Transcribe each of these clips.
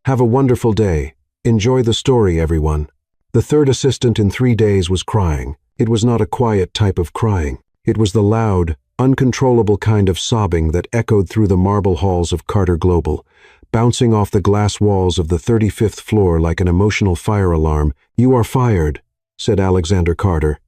Have a wonderful day. Enjoy the story, everyone." The third assistant in 3 days was crying. It was not a quiet type of crying. It was the loud, uncontrollable kind of sobbing that echoed through the marble halls of Carter Global, bouncing off the glass walls of the 35th floor like an emotional fire alarm. "You are fired," said Alexander Carter,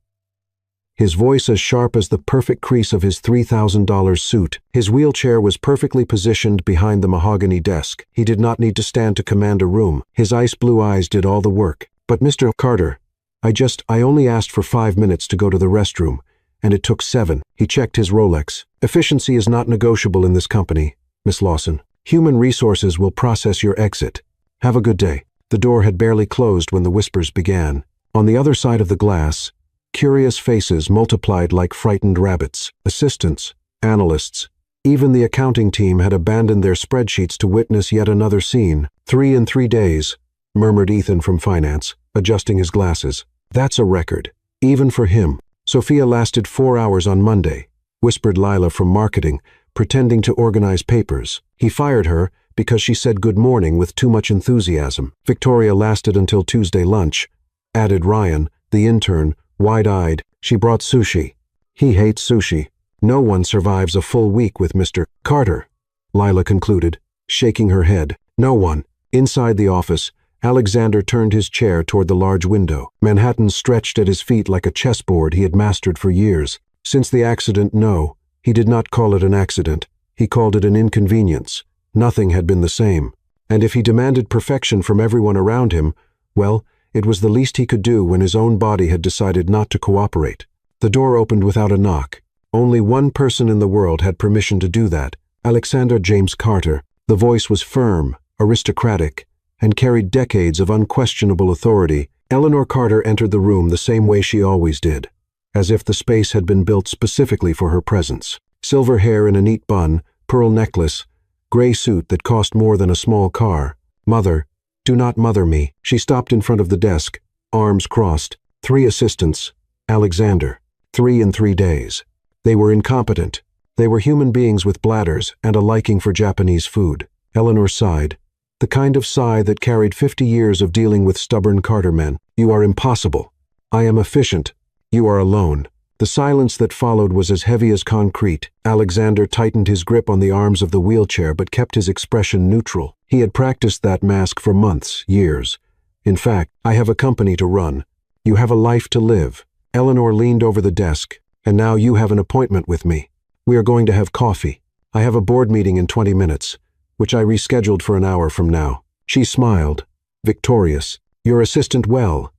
his voice as sharp as the perfect crease of his $3,000 suit. His wheelchair was perfectly positioned behind the mahogany desk. He did not need to stand to command a room. His ice blue eyes did all the work. "But Mr. Carter, I only asked for 5 minutes to go to the restroom, and it took 7. He checked his Rolex. "Efficiency is not negotiable in this company, Miss Lawson. Human resources will process your exit. Have a good day." The door had barely closed when the whispers began. On the other side of the glass, curious faces multiplied like frightened rabbits. Assistants, analysts, even the accounting team had abandoned their spreadsheets to witness yet another scene. 3 in 3 days, murmured Ethan from finance, adjusting his glasses. "That's a record, even for him." "Sophia lasted 4 hours on Monday," whispered Lila from marketing, pretending to organize papers. "He fired her because she said good morning with too much enthusiasm." "Victoria lasted until Tuesday lunch," added Ryan, the intern, wide-eyed. "She brought sushi." "He hates sushi. No one survives a full week with Mr. Carter," Lila concluded, shaking her head. "No one." Inside the office, Alexander turned his chair toward the large window. Manhattan stretched at his feet like a chessboard he had mastered for years. Since the accident, no, he did not call it an accident. He called it an inconvenience. Nothing had been the same. And if he demanded perfection from everyone around him, well, it was the least he could do when his own body had decided not to cooperate. The door opened without a knock. Only one person in the world had permission to do that: Alexander James Carter. The voice was firm, aristocratic, and carried decades of unquestionable authority. Eleanor Carter entered the room the same way she always did, as if the space had been built specifically for her presence. Silver hair in a neat bun, pearl necklace, gray suit that cost more than a small car. "Mother, do not mother me." She stopped in front of the desk, arms crossed. 3 assistants. Alexander. 3 in 3 days. They were incompetent. They were human beings with bladders and a liking for Japanese food. Eleanor sighed. The kind of sigh that carried 50 years of dealing with stubborn Carter men. "You are impossible. I am efficient. You are alone." The silence that followed was as heavy as concrete. Alexander tightened his grip on the arms of the wheelchair but kept his expression neutral. He had practiced that mask for months, years. "In fact, I have a company to run. You have a life to live." Eleanor leaned over the desk. "And now you have an appointment with me. We are going to have coffee. I have a board meeting in 20 minutes, which I rescheduled for an hour from now." She smiled, victorious. "Your assistant well."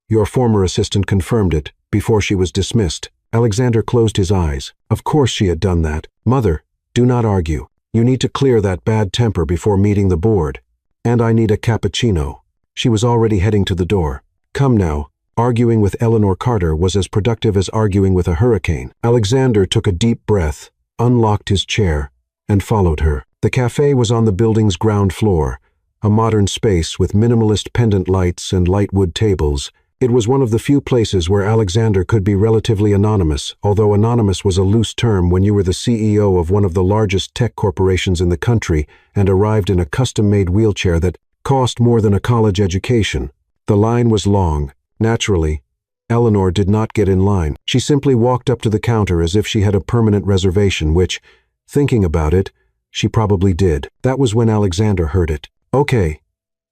Your former assistant confirmed it before she was dismissed. Alexander closed his eyes. Of course she had done that. "Mother, do not argue. You need to clear that bad temper before meeting the board. And I need a cappuccino." She was already heading to the door. "Come now." Arguing with Eleanor Carter was as productive as arguing with a hurricane. Alexander took a deep breath, unlocked his chair, and followed her. The cafe was on the building's ground floor, a modern space with minimalist pendant lights and light wood tables. It was one of the few places where Alexander could be relatively anonymous, although anonymous was a loose term when you were the CEO of one of the largest tech corporations in the country and arrived in a custom-made wheelchair that cost more than a college education. The line was long. Naturally, Eleanor did not get in line. She simply walked up to the counter as if she had a permanent reservation, which, thinking about it, she probably did. That was when Alexander heard it. "Okay,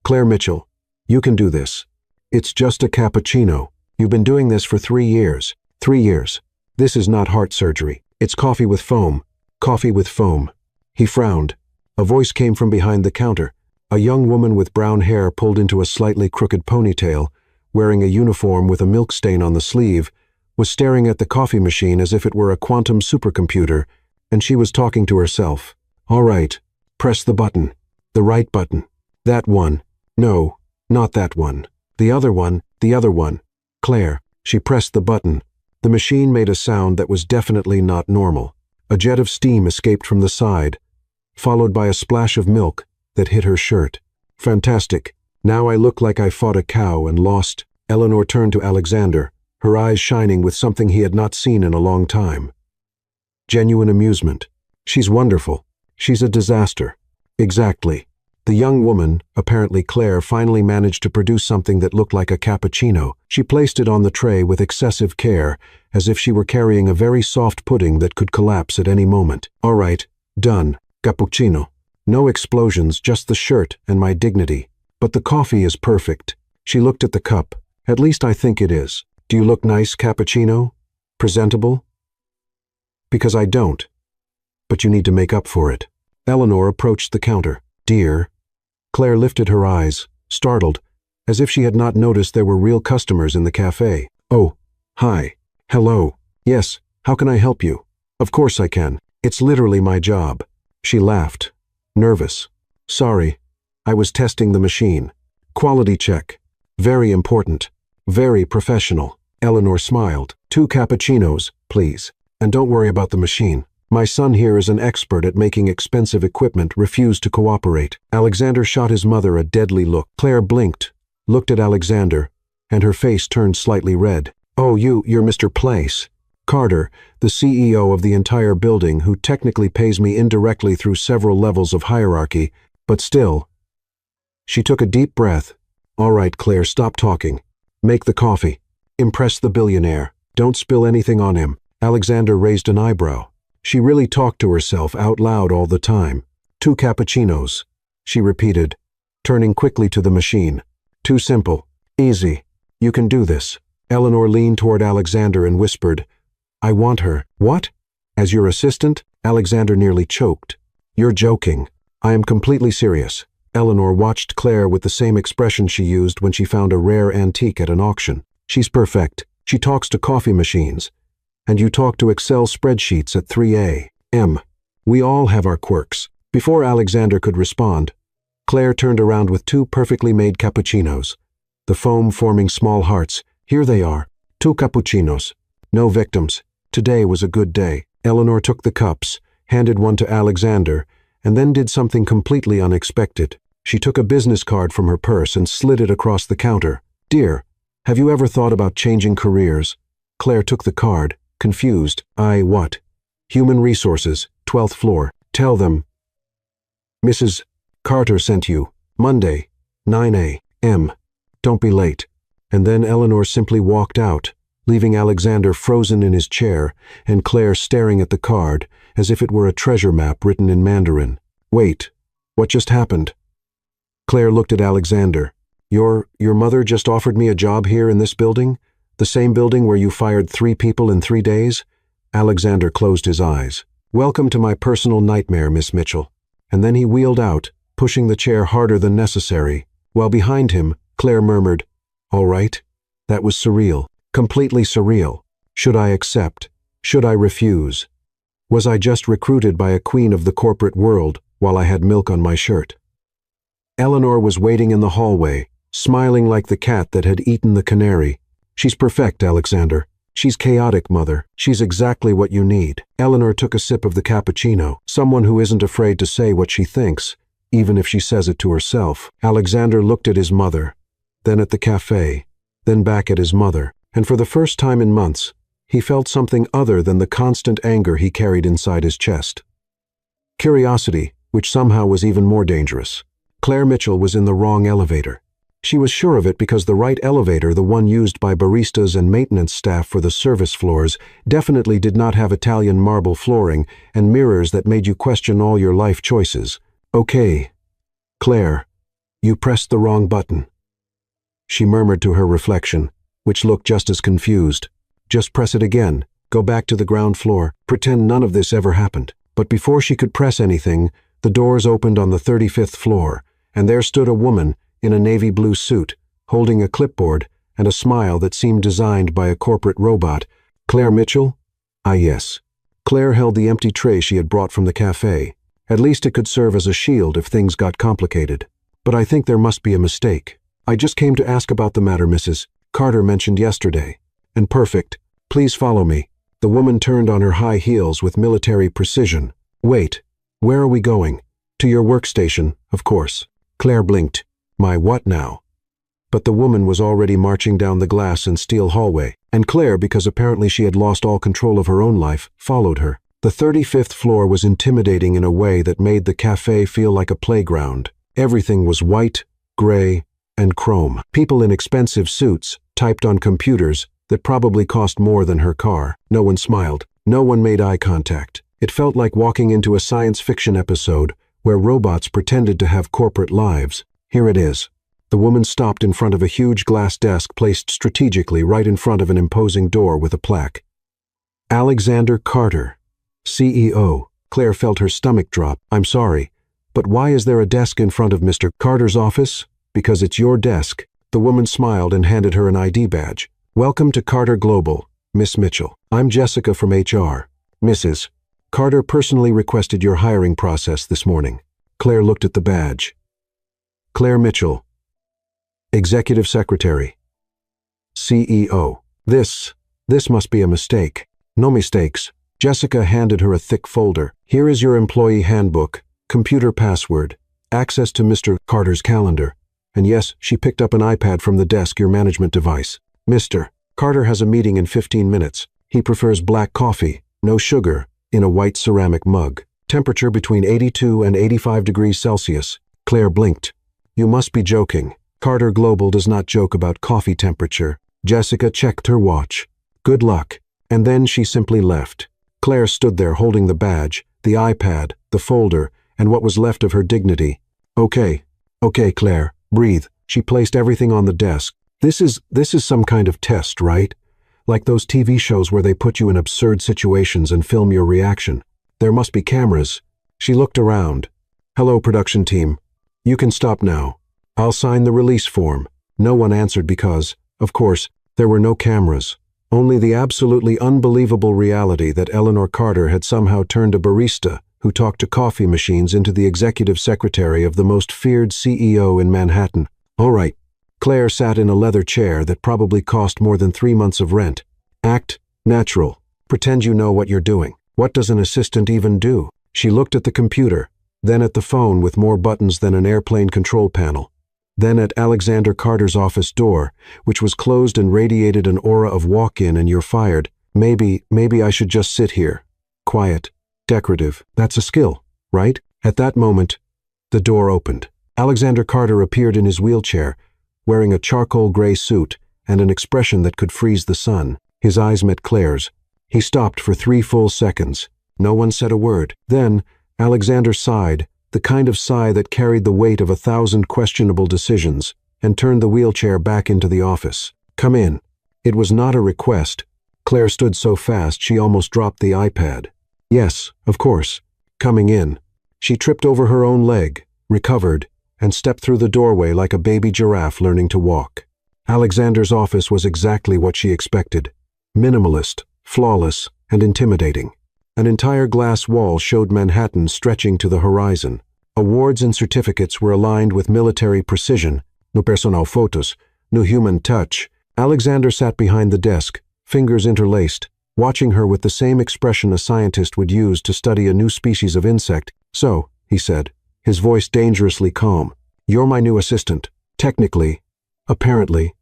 Claire Mitchell, you can do this. It's just a cappuccino. You've been doing this for 3 years. 3 years. This is not heart surgery. It's coffee with foam. Coffee with foam." He frowned. A voice came from behind the counter. A young woman with brown hair pulled into a slightly crooked ponytail, wearing a uniform with a milk stain on the sleeve, was staring at the coffee machine as if it were a quantum supercomputer, and she was talking to herself. "All right, press the button. The right button. That one. No, not that one. The other one, the other one. Claire." She pressed the button. The machine made a sound that was definitely not normal. A jet of steam escaped from the side, followed by a splash of milk that hit her shirt. "Fantastic. Now I look like I fought a cow and lost." Eleanor turned to Alexander, her eyes shining with something he had not seen in a long time. Genuine amusement. "She's wonderful. She's a disaster." "Exactly. The young woman, apparently Claire, finally managed to produce something that looked like a cappuccino. She placed it on the tray with excessive care, as if she were carrying a very soft pudding that could collapse at any moment. All right, done. Cappuccino. No explosions, just the shirt and my dignity. But the coffee is perfect. She looked at the cup. At least I think it is. Do you look nice, cappuccino? Presentable? Because I don't. But you need to make up for it. Eleanor approached the counter. Dear. Claire lifted her eyes, startled, as if she had not noticed there were real customers in the cafe. Oh, hi. Hello. Yes, how can I help you? Of course I can. It's literally my job. She laughed. Nervous. Sorry. I was testing the machine. Quality check. Very important. Very professional. Eleanor smiled. 2 cappuccinos, please. And don't worry about the machine. My son here is an expert at making expensive equipment, refused to cooperate. Alexander shot his mother a deadly look. Claire blinked, looked at Alexander, and her face turned slightly red. Oh, you're Mr. Place. Carter, the CEO of the entire building, who technically pays me indirectly through several levels of hierarchy, but still. She took a deep breath. All right, Claire, stop talking. Make the coffee. Impress the billionaire. Don't spill anything on him. Alexander raised an eyebrow. She really talked to herself out loud all the time. 2 cappuccinos, she repeated, turning quickly to the machine. Too simple. Easy. You can do this. Eleanor leaned toward Alexander and whispered, I want her. What? As your assistant? Alexander nearly choked. You're joking. I am completely serious. Eleanor watched Claire with the same expression she used when she found a rare antique at an auction. She's perfect. She talks to coffee machines. And you talk to Excel spreadsheets at 3 a.m. We all have our quirks. Before Alexander could respond, Claire turned around with 2 perfectly made cappuccinos, the foam forming small hearts. Here they are. 2 cappuccinos. No victims. Today was a good day. Eleanor took the cups, handed one to Alexander, and then did something completely unexpected. She took a business card from her purse and slid it across the counter. Dear, have you ever thought about changing careers? Claire took the card. Confused. What? Human Resources, 12th floor. Tell them. Mrs. Carter sent you. Monday, 9 a.m. Don't be late. And then Eleanor simply walked out, leaving Alexander frozen in his chair and Claire staring at the card as if it were a treasure map written in Mandarin. Wait, what just happened? Claire looked at Alexander. Your mother just offered me a job here in this building? The same building where you fired 3 people in 3 days? Alexander closed his eyes. Welcome to my personal nightmare, Miss Mitchell. And then he wheeled out, pushing the chair harder than necessary, while behind him, Claire murmured, All right. That was surreal. Completely surreal. Should I accept? Should I refuse? Was I just recruited by a queen of the corporate world while I had milk on my shirt? Eleanor was waiting in the hallway, smiling like the cat that had eaten the canary. She's perfect, Alexander. She's chaotic, Mother. She's exactly what you need. Eleanor took a sip of the cappuccino, someone who isn't afraid to say what she thinks, even if she says it to herself. Alexander looked at his mother, then at the cafe, then back at his mother, and for the first time in months, he felt something other than the constant anger he carried inside his chest. Curiosity, which somehow was even more dangerous. Claire Mitchell was in the wrong elevator. She was sure of it because the right elevator, the one used by baristas and maintenance staff for the service floors, definitely did not have Italian marble flooring and mirrors that made you question all your life choices. Okay, Claire, you pressed the wrong button. She murmured to her reflection, which looked just as confused. Just press it again. Go back to the ground floor. Pretend none of this ever happened. But before she could press anything, the doors opened on the 35th floor, and there stood a woman in a navy blue suit, holding a clipboard and a smile that seemed designed by a corporate robot. Claire Mitchell? Ah, yes. Claire held the empty tray she had brought from the cafe. At least it could serve as a shield if things got complicated. But I think there must be a mistake. I just came to ask about the matter Mrs. Carter mentioned yesterday. And perfect. Please follow me. The woman turned on her high heels with military precision. Wait, where are we going? To your workstation, of course. Claire blinked. My what now? But the woman was already marching down the glass and steel hallway, and Claire, because apparently she had lost all control of her own life, followed her. The 35th floor was intimidating in a way that made the cafe feel like a playground. Everything was white, gray, and chrome. People in expensive suits typed on computers that probably cost more than her car. No one smiled. No one made eye contact. It felt like walking into a science fiction episode where robots pretended to have corporate lives. Here it is. The woman stopped in front of a huge glass desk placed strategically right in front of an imposing door with a plaque. Alexander Carter, CEO. Claire felt her stomach drop. I'm sorry, but why is there a desk in front of Mr. Carter's office? Because it's your desk. The woman smiled and handed her an ID badge. Welcome to Carter Global, Miss Mitchell. I'm Jessica from HR. Mrs. Carter personally requested your hiring process this morning. Claire looked at the badge. Claire Mitchell, Executive Secretary, CEO. This must be a mistake. No mistakes. Jessica handed her a thick folder. Here is your employee handbook, computer password, access to Mr. Carter's calendar. And yes, she picked up an iPad from the desk, your management device. Mr. Carter has a meeting in 15 minutes. He prefers black coffee, no sugar, in a white ceramic mug. Temperature between 82 and 85 degrees Celsius. Claire blinked. You must be joking. Carter Global does not joke about coffee temperature. Jessica checked her watch. Good luck. And then she simply left. Claire stood there holding the badge, the iPad, the folder, and what was left of her dignity. Okay, Claire, breathe. She placed everything on the desk. This is some kind of test, right? Like those TV shows where they put you in absurd situations and film your reaction. There must be cameras. She looked around. Hello, production team. You can stop now. I'll sign the release form. No one answered because, of course, there were no cameras. Only the absolutely unbelievable reality that Eleanor Carter had somehow turned a barista who talked to coffee machines into the executive secretary of the most feared CEO in Manhattan. All right. Claire sat in a leather chair that probably cost more than 3 months of rent. Act natural. Pretend you know what you're doing. What does an assistant even do? She looked at the computer, then at the phone with more buttons than an airplane control panel, then at Alexander Carter's office door, which was closed and radiated an aura of walk-in and you're fired. Maybe I should just sit here. Quiet. Decorative. That's a skill, right? At that moment, the door opened. Alexander Carter appeared in his wheelchair, wearing a charcoal gray suit and an expression that could freeze the sun. His eyes met Claire's. He stopped for 3 full seconds. No one said a word. Then, Alexander sighed, the kind of sigh that carried the weight of 1,000 questionable decisions, and turned the wheelchair back into the office. Come in. It was not a request. Claire stood so fast she almost dropped the iPad. Yes, of course. Coming in. She tripped over her own leg, recovered, and stepped through the doorway like a baby giraffe learning to walk. Alexander's office was exactly what she expected. Minimalist, flawless, and intimidating. An entire glass wall showed Manhattan stretching to the horizon. Awards and certificates were aligned with military precision. No personal photos, no human touch. Alexander sat behind the desk, fingers interlaced, watching her with the same expression a scientist would use to study a new species of insect. So, he said, his voice dangerously calm, you're my new assistant. Technically, apparently,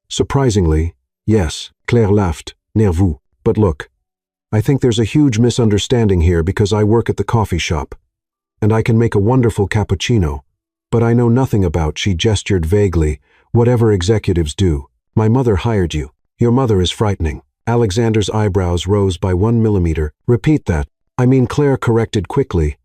surprisingly, yes. Claire laughed, nerveux. But look, I think there's a huge misunderstanding here because I work at the coffee shop, and I can make a wonderful cappuccino, but I know nothing about, she gestured vaguely, whatever executives do. My mother hired you. Your mother is frightening. Alexander's eyebrows rose by 1 millimeter. Repeat that. I mean, Claire corrected quickly.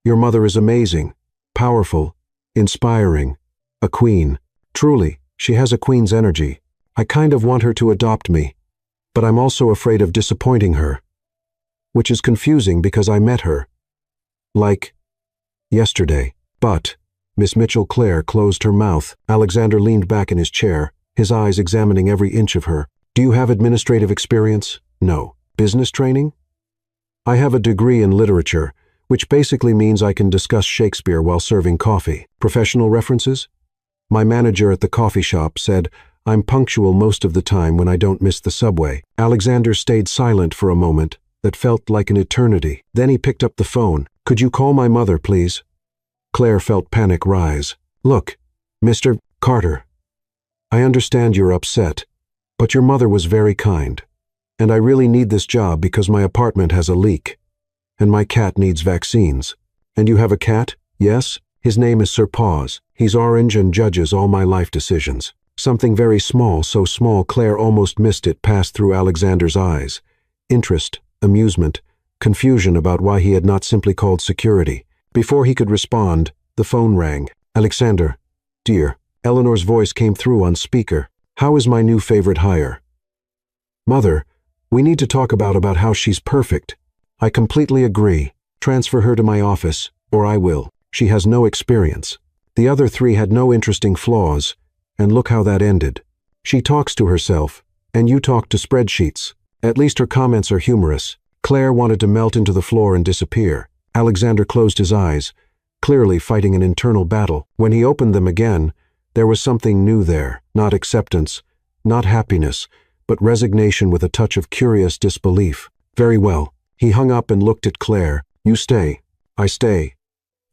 Your mother is amazing, powerful, inspiring, a queen. Truly, she has a queen's energy. I kind of want her to adopt me, but I'm also afraid of disappointing her, which is confusing because I met her, like, yesterday. But, Miss Mitchell. Claire closed her mouth. Alexander leaned back in his chair, his eyes examining every inch of her. Do you have administrative experience? No. Business training? I have a degree in literature, which basically means I can discuss Shakespeare while serving coffee. Professional references? My manager at the coffee shop said I'm punctual most of the time when I don't miss the subway. Alexander stayed silent for a moment that felt like an eternity. Then he picked up the phone. Could you call my mother, please? Claire felt panic rise. Look, Mr. Carter, I understand you're upset, but your mother was very kind, and I really need this job because my apartment has a leak, and my cat needs vaccines. And you have a cat, yes? His name is Sir Paws. He's orange and judges all my life decisions. Something very small, so small Claire almost missed it, passed through Alexander's eyes. Interest, amusement, confusion about why he had not simply called security. Before he could respond, the phone rang. "Alexander, dear." Eleanor's voice came through on speaker. "How is my new favorite hire?" "Mother, we need to talk about how she's perfect." "I completely agree. Transfer her to my office, or I will. She has no experience." The other three had no interesting flaws, and look how that ended. She talks to herself, and you talk to spreadsheets. At least her comments are humorous. Claire wanted to melt into the floor and disappear. Alexander closed his eyes, clearly fighting an internal battle. When he opened them again, there was something new there. Not acceptance, not happiness, but resignation with a touch of curious disbelief. "Very well." He hung up and looked at Claire. "You stay. I stay.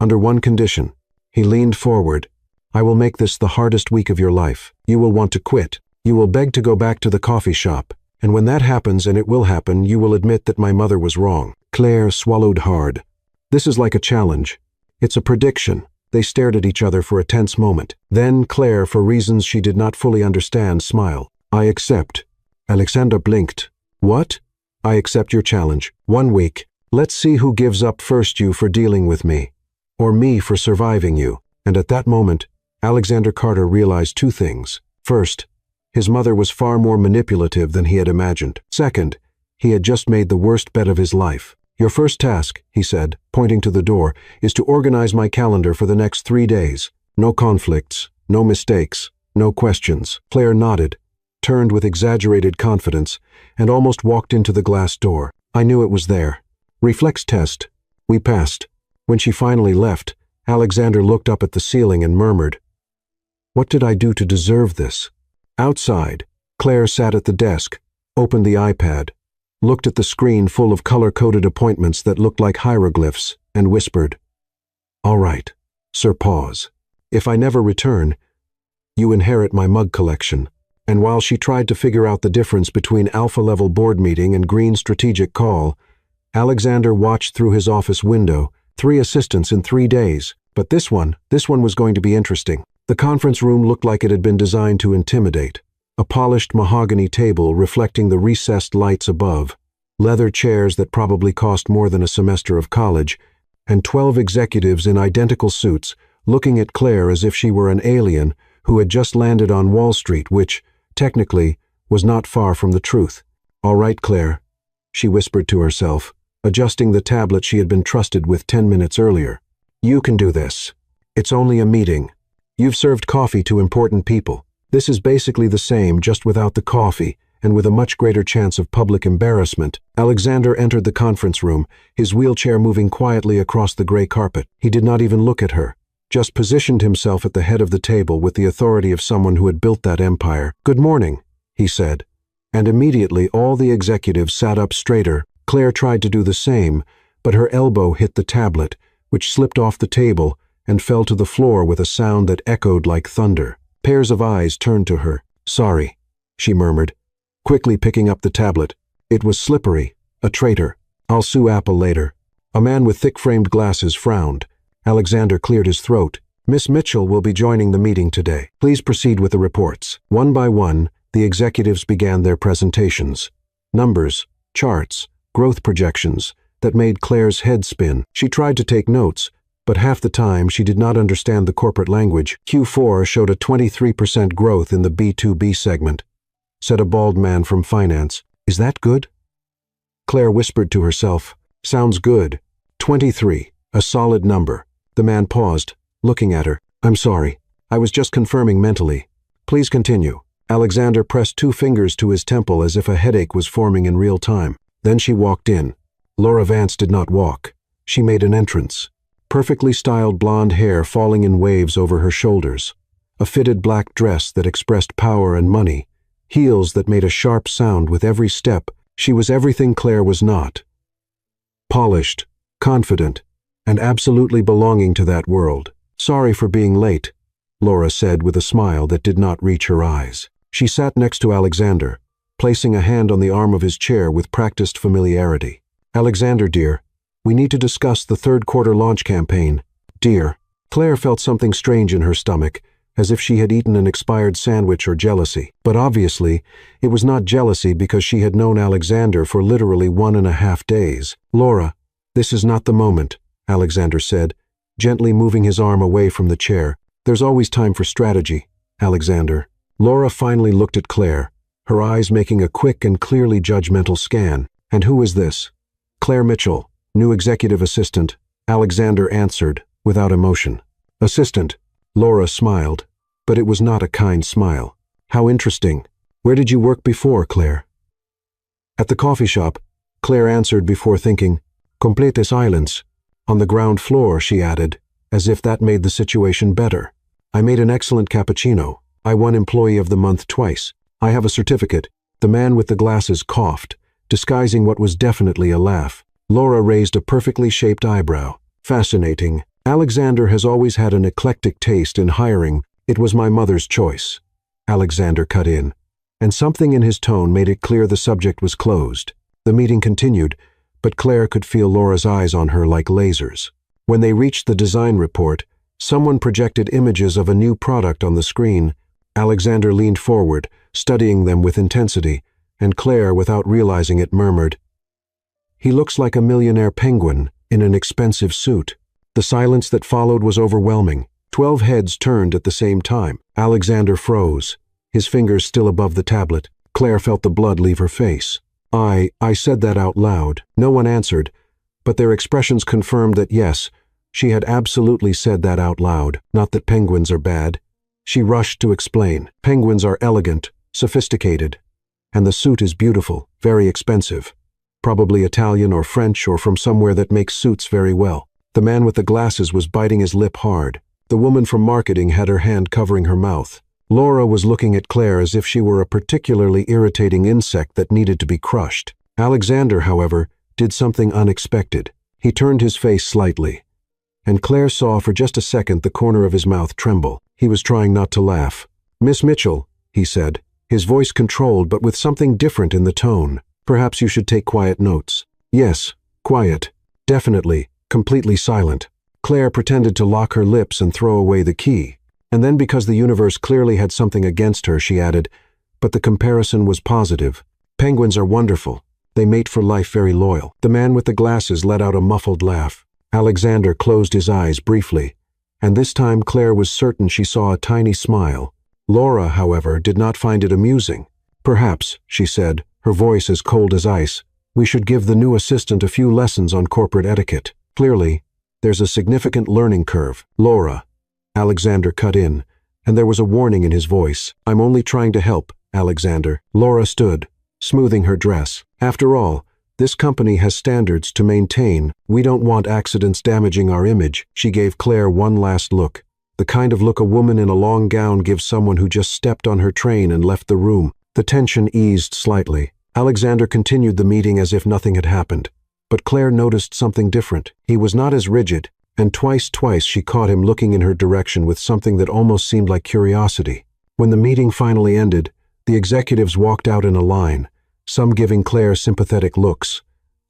Under one condition." He leaned forward. "I will make this the hardest week of your life. You will want to quit. You will beg to go back to the coffee shop. And when that happens, and it will happen, you will admit that my mother was wrong." Claire swallowed hard. "This is like a challenge. It's a prediction." They stared at each other for a tense moment. Then Claire, for reasons she did not fully understand, smiled. "I accept." Alexander blinked. "What?" "I accept your challenge. 1 week. Let's see who gives up first, you for dealing with me, or me for surviving you." And at that moment, Alexander Carter realized 2 things. First, his mother was far more manipulative than he had imagined. Second, he had just made the worst bet of his life. "Your first task," he said, pointing to the door, "is to organize my calendar for the next 3 days. No conflicts, no mistakes, no questions." Claire nodded, turned with exaggerated confidence, and almost walked into the glass door. "I knew it was there." Reflex test. We passed. When she finally left, Alexander looked up at the ceiling and murmured, "What did I do to deserve this?" Outside, Claire sat at the desk, opened the iPad, looked at the screen full of color-coded appointments that looked like hieroglyphs, and whispered, "All right, Sir Paws. If I never return, you inherit my mug collection." And while she tried to figure out the difference between alpha-level board meeting and green strategic call, Alexander watched through his office window. 3 assistants in 3 days. But this one was going to be interesting. The conference room looked like it had been designed to intimidate. A polished mahogany table reflecting the recessed lights above, leather chairs that probably cost more than a semester of college, and 12 executives in identical suits looking at Claire as if she were an alien who had just landed on Wall Street, which, technically, was not far from the truth. "All right, Claire," she whispered to herself, adjusting the tablet she had been trusted with 10 minutes earlier. "You can do this. It's only a meeting. You've served coffee to important people. This is basically the same, just without the coffee, and with a much greater chance of public embarrassment." Alexander entered the conference room, his wheelchair moving quietly across the gray carpet. He did not even look at her, just positioned himself at the head of the table with the authority of someone who had built that empire. "Good morning," he said, and immediately all the executives sat up straighter. Claire tried to do the same, but her elbow hit the tablet, which slipped off the table and fell to the floor with a sound that echoed like thunder. Pairs of eyes turned to her. "Sorry," she murmured, quickly picking up the tablet. It was slippery, a traitor. "I'll sue Apple later." A man with thick-framed glasses frowned. Alexander cleared his throat. "Miss Mitchell will be joining the meeting today. Please proceed with the reports." One by one, the executives began their presentations. Numbers, charts, growth projections that made Claire's head spin. She tried to take notes, but half the time she did not understand the corporate language. "Q4 showed a 23% growth in the B2B segment," said a bald man from finance. "Is that good?" Claire whispered to herself, "Sounds good. 23, a solid number." The man paused, looking at her. "I'm sorry. I was just confirming mentally. Please continue." Alexander pressed 2 fingers to his temple as if a headache was forming in real time. Then she walked in. Laura Vance did not walk. She made an entrance. Perfectly styled blonde hair falling in waves over her shoulders. A fitted black dress that expressed power and money. Heels that made a sharp sound with every step. She was everything Claire was not. Polished, confident, and absolutely belonging to that world. "Sorry for being late," Laura said with a smile that did not reach her eyes. She sat next to Alexander, placing a hand on the arm of his chair with practiced familiarity. "Alexander, dear, we need to discuss the 3rd quarter launch campaign." "Dear." Claire felt something strange in her stomach, as if she had eaten an expired sandwich or jealousy. But obviously, it was not jealousy because she had known Alexander for literally 1.5 days. "Laura, this is not the moment," Alexander said, gently moving his arm away from the chair. "There's always time for strategy, Alexander." Laura finally looked at Claire, her eyes making a quick and clearly judgmental scan. "And who is this?" "Claire Mitchell, new executive assistant," Alexander answered, without emotion. "Assistant." Laura smiled, but it was not a kind smile. "How interesting. Where did you work before, Claire?" "At the coffee shop," Claire answered before thinking. "Complete silence. On the ground floor," she added, as if that made the situation better. "I made an excellent cappuccino. I won Employee of the Month twice. I have a certificate." The man with the glasses coughed, disguising what was definitely a laugh. Laura raised a perfectly shaped eyebrow. "Fascinating. Alexander has always had an eclectic taste in hiring. It was my mother's choice." Alexander cut in, and something in his tone made it clear the subject was closed. The meeting continued, but Claire could feel Laura's eyes on her like lasers. When they reached the design report, someone projected images of a new product on the screen. Alexander leaned forward, studying them with intensity, and Claire, without realizing it, murmured, "He looks like a millionaire penguin in an expensive suit." The silence that followed was overwhelming. 12 heads turned at the same time. Alexander froze, his fingers still above the tablet. Claire felt the blood leave her face. I said that out loud." No one answered, but their expressions confirmed that yes, she had absolutely said that out loud, not that penguins are bad. She rushed to explain. "Penguins are elegant, sophisticated, and the suit is beautiful, very expensive. Probably Italian or French or from somewhere that makes suits very well." The man with the glasses was biting his lip hard. The woman from marketing had her hand covering her mouth. Laura was looking at Claire as if she were a particularly irritating insect that needed to be crushed. Alexander, however, did something unexpected. He turned his face slightly, and Claire saw for just a second the corner of his mouth tremble. He was trying not to laugh. "Miss Mitchell," he said, his voice controlled but with something different in the tone. "Perhaps you should take quiet notes." "Yes, quiet. Definitely, completely silent." Claire pretended to lock her lips and throw away the key. And then, because the universe clearly had something against her, she added, "But the comparison was positive. Penguins are wonderful. They mate for life, very loyal." The man with the glasses let out a muffled laugh. Alexander closed his eyes briefly, and this time Claire was certain she saw a tiny smile. Laura, however, did not find it amusing. "Perhaps," she said, her voice as cold as ice, "we should give the new assistant a few lessons on corporate etiquette. Clearly, there's a significant learning curve." "Laura," Alexander cut in, and there was a warning in his voice. "I'm only trying to help, Alexander." Laura stood, smoothing her dress. "After all, this company has standards to maintain. We don't want accidents damaging our image." She gave Claire one last look, the kind of look a woman in a long gown gives someone who just stepped on her train and left the room. The tension eased slightly. Alexander continued the meeting as if nothing had happened. But Claire noticed something different. He was not as rigid, and twice she caught him looking in her direction with something that almost seemed like curiosity. When the meeting finally ended, the executives walked out in a line, some giving Claire sympathetic looks,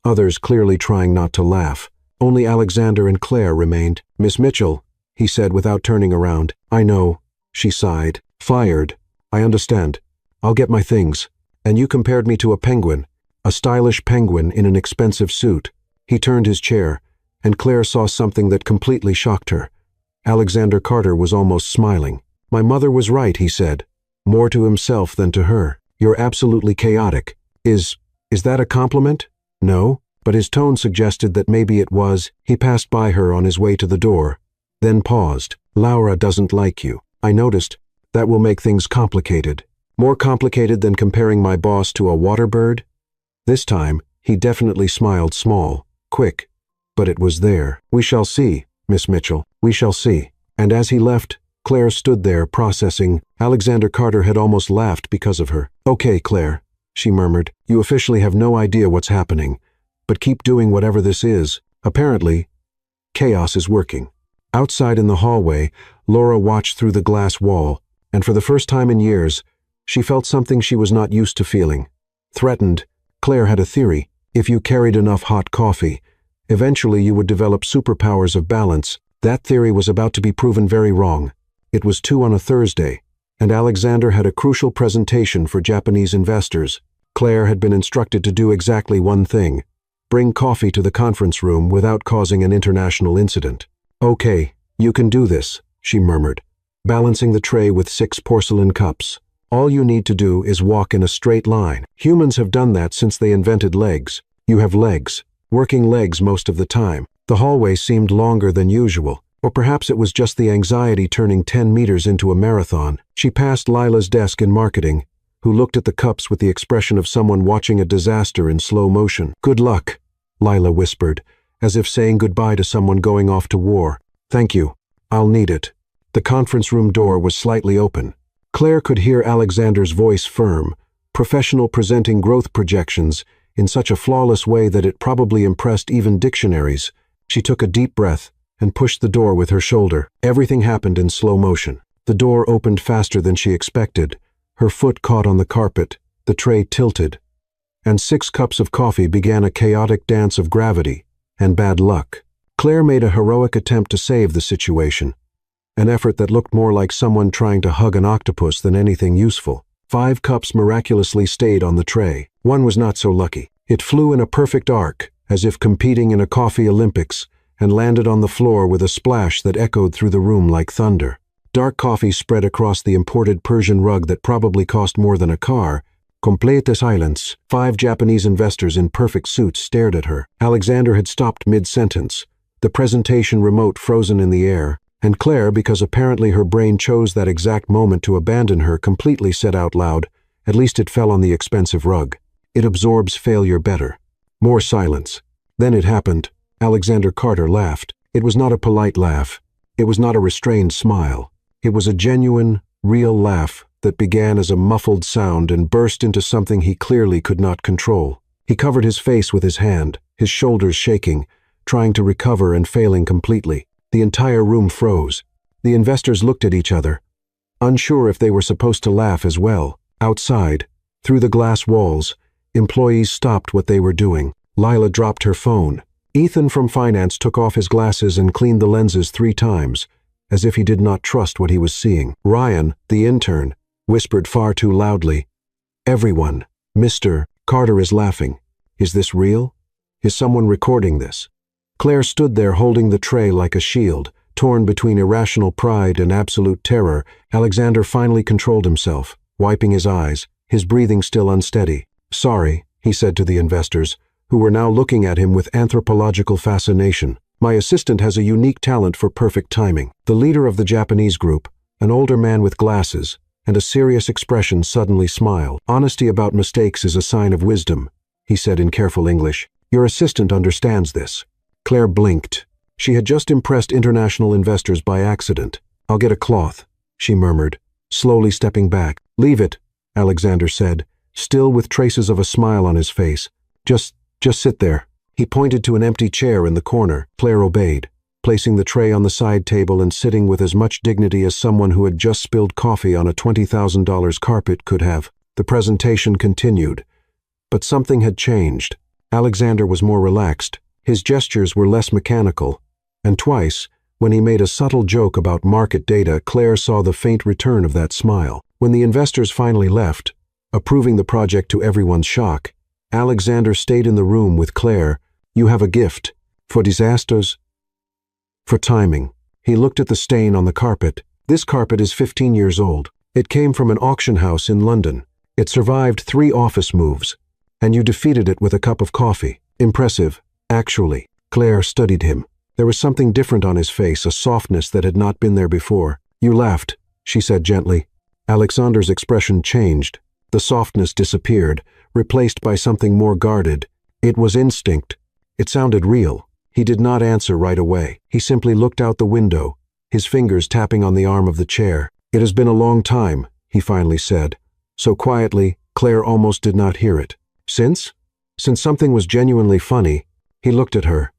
others clearly trying not to laugh. Only Alexander and Claire remained. "Miss Mitchell," he said without turning around. "I know," she sighed. "Fired. I understand. I'll get my things. And you compared me to a penguin, a stylish penguin in an expensive suit." He turned his chair, and Claire saw something that completely shocked her. Alexander Carter was almost smiling. "My mother was right," he said, more to himself than to her. "You're absolutely chaotic. Is that a compliment?" No, but his tone suggested that maybe it was. He passed by her on his way to the door, then paused. "Laura doesn't like you. I noticed. That will make things complicated. More complicated than comparing my boss to a water bird?" This time, he definitely smiled small, quick, but it was there. "We shall see, Miss Mitchell. We shall see." And as he left, Claire stood there processing. Alexander Carter had almost laughed because of her. "Okay, Claire," she murmured. "You officially have no idea what's happening, but keep doing whatever this is. Apparently, chaos is working." Outside in the hallway, Laura watched through the glass wall, and for the first time in years, she felt something she was not used to feeling. Threatened, Claire had a theory. If you carried enough hot coffee, eventually you would develop superpowers of balance. That theory was about to be proven very wrong. It was 2 on a Thursday, and Alexander had a crucial presentation for Japanese investors. Claire had been instructed to do exactly one thing: bring coffee to the conference room without causing an international incident. "Okay, you can do this," she murmured, balancing the tray with 6 porcelain cups. "All you need to do is walk in a straight line. Humans have done that since they invented legs. You have legs, working legs most of the time." The hallway seemed longer than usual, or perhaps it was just the anxiety turning 10 meters into a marathon. She passed Lila's desk in marketing, who looked at the cups with the expression of someone watching a disaster in slow motion. "Good luck," Lila whispered, as if saying goodbye to someone going off to war. "Thank you. I'll need it." The conference room door was slightly open. Claire could hear Alexander's voice firm, professional, presenting growth projections in such a flawless way that it probably impressed even dictionaries. She took a deep breath and pushed the door with her shoulder. Everything happened in slow motion. The door opened faster than she expected. Her foot caught on the carpet, the tray tilted, and 6 cups of coffee began a chaotic dance of gravity and bad luck. Claire made a heroic attempt to save the situation, an effort that looked more like someone trying to hug an octopus than anything useful. 5 cups miraculously stayed on the tray. One was not so lucky. It flew in a perfect arc, as if competing in a coffee Olympics, and landed on the floor with a splash that echoed through the room like thunder. Dark coffee spread across the imported Persian rug that probably cost more than a car. Complete silence. 5 Japanese investors in perfect suits stared at her. Alexander had stopped mid-sentence, the presentation remote frozen in the air, and Claire, because apparently her brain chose that exact moment to abandon her, completely said out loud, "At least it fell on the expensive rug. It absorbs failure better." More silence. Then it happened. Alexander Carter laughed. It was not a polite laugh. It was not a restrained smile. It was a genuine, real laugh that began as a muffled sound and burst into something he clearly could not control. He covered his face with his hand, his shoulders shaking, trying to recover and failing completely. The entire room froze. The investors looked at each other, unsure if they were supposed to laugh as well. Outside, through the glass walls, employees stopped what they were doing. Lila dropped her phone. Ethan from finance took off his glasses and cleaned the lenses 3 times, as if he did not trust what he was seeing. Ryan, the intern, whispered far too loudly, "Everyone, Mr. Carter is laughing. Is this real? Is someone recording this?" Claire stood there holding the tray like a shield, torn between irrational pride and absolute terror. Alexander finally controlled himself, wiping his eyes, his breathing still unsteady. "Sorry," he said to the investors, who were now looking at him with anthropological fascination. "My assistant has a unique talent for perfect timing." The leader of the Japanese group, an older man with glasses and a serious expression, suddenly smiled. "Honesty about mistakes is a sign of wisdom," he said in careful English. "Your assistant understands this." Claire blinked. She had just impressed international investors by accident. "I'll get a cloth," she murmured, slowly stepping back. "Leave it," Alexander said, still with traces of a smile on his face. Just sit there." He pointed to an empty chair in the corner. Claire obeyed, placing the tray on the side table and sitting with as much dignity as someone who had just spilled coffee on a $20,000 carpet could have. The presentation continued, but something had changed. Alexander was more relaxed. His gestures were less mechanical, and twice, when he made a subtle joke about market data, Claire saw the faint return of that smile. When the investors finally left, approving the project to everyone's shock, Alexander stayed in the room with Claire. "You have a gift. For disasters. For timing." He looked at the stain on the carpet. "This carpet is 15 years old. It came from an auction house in London. It survived 3 office moves, and you defeated it with a cup of coffee. Impressive, actually." Claire studied him. There was something different on his face, a softness that had not been there before. "You laughed," she said gently. Alexander's expression changed. The softness disappeared, replaced by something more guarded. It was instinct. It sounded real. He did not answer right away. He simply looked out the window, his fingers tapping on the arm of the chair. "It has been a long time," he finally said, so quietly Claire almost did not hear it. Since something was genuinely funny, he looked at her,